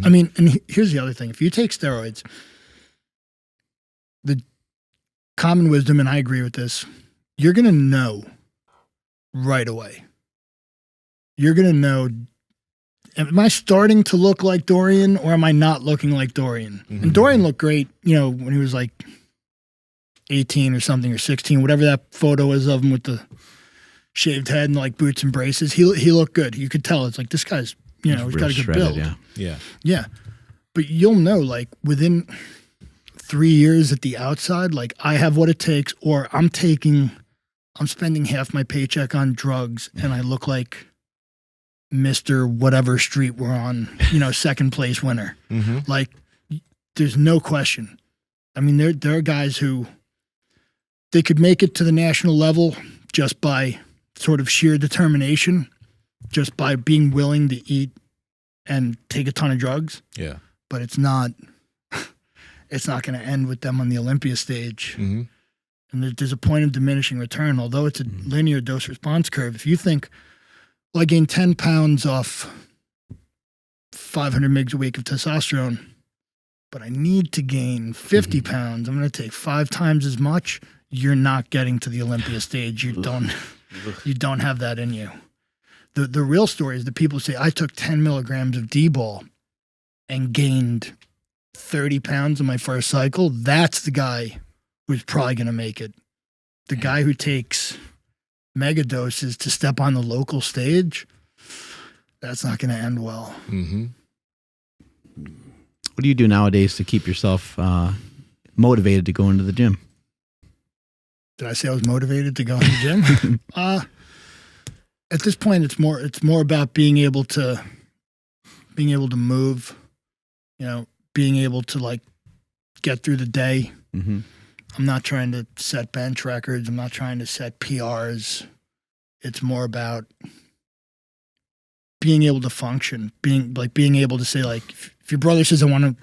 I mean, and here's the other thing. If you take steroids, the common wisdom, and I agree with this, you're going to know right away. You're going to know, am I starting to look like Dorian or am I not looking like Dorian? And Dorian looked great, when he was like 18 or something, or 16, whatever that photo is of him with the shaved head and like boots and braces. He looked good. You could tell. It's like, this guy's, he's got a good build. Yeah. But you'll know, like, within 3 years at the outside, like, I have what it takes, or I'm spending half my paycheck on drugs and I look like Mr. whatever street we're on, second place winner. Like, there's no question. I mean, there are guys who they could make it to the national level just by sort of sheer determination, just by being willing to eat and take a ton of drugs. Yeah. But it's not going to end with them on the Olympia stage. And there's a point of diminishing return, although it's a linear dose response curve. If you think, well, I gained 10 pounds off 500 mgs a week of testosterone, but I need to gain 50 pounds. I'm going to take 5 times as much. You're not getting to the Olympia stage. You don't have that in you. The real story is the people say, I took 10 milligrams of D-ball and gained 30 pounds in my first cycle. That's the guy who's probably going to make it. The guy who takes mega doses to step on the local stage, that's not going to end well. What do you do nowadays to keep yourself motivated to go into the gym? Did I say I was motivated to go in the gym? At this point, it's more about being able to move, being able to like get through the day. I'm not trying to set bench records. I'm not trying to set PRs. It's more about being able to function, being able to say, like, if your brother says I want to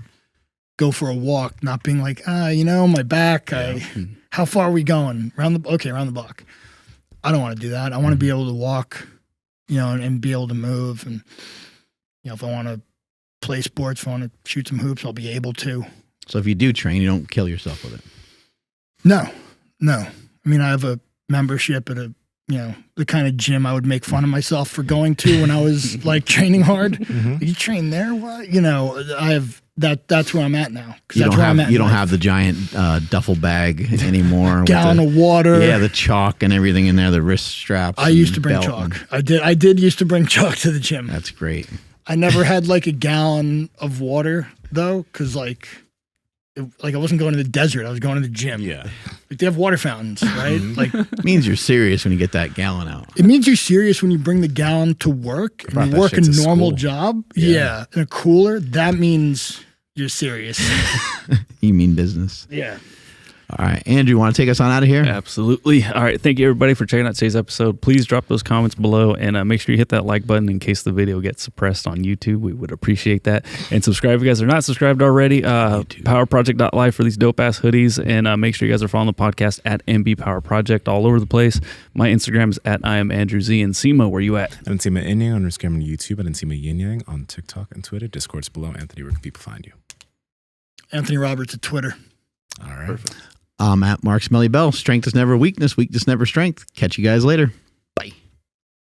go for a walk, not being like, my back, how far are we going? Around the block. I don't want to do that. I want to be able to walk, and be able to move. And, if I want to play sports, if I want to shoot some hoops, I'll be able to. So if you do train, you don't kill yourself with it? No. I mean, I have a membership at the kind of gym I would make fun of myself for going to when I was like training hard. You train there? What? I have that's where I'm at now. You That's don't where I'm have at you in don't life. have the giant duffel bag anymore. with Gallon the- of water. Yeah, the chalk and everything in there, the wrist straps. I and used to bring belt chalk. and- I did used to bring chalk to the gym. That's great. I never had like a gallon of water though, because like I wasn't going to the desert. I was going to the gym. Yeah. Like they have water fountains, right? Like It means you're serious when you get that gallon out. it means you're serious when you bring the gallon to work brought and you that work a shit to normal school. job. Yeah. Yeah. In a cooler, that means you're serious. You mean business. Yeah. All right, Andrew, want to take us on out of here? Absolutely. All right. Thank you, everybody, for checking out today's episode. Please drop those comments below and make sure you hit that like button in case the video gets suppressed on YouTube. We would appreciate that. And subscribe if you guys are not subscribed already. Powerproject.live for these dope ass hoodies. And make sure you guys are following the podcast at MB Power Project all over the place. My Instagram is at I am Andrew Z. And Nsima, where you at? And Nsima Inyang on Instagram and YouTube, and Nsima Inyang on TikTok and Twitter. Discord's below. Anthony, where can people find you? Anthony Roberts at Twitter. All right. At Mark Smelly Bell. Strength is never weakness. Weakness never strength. Catch you guys later.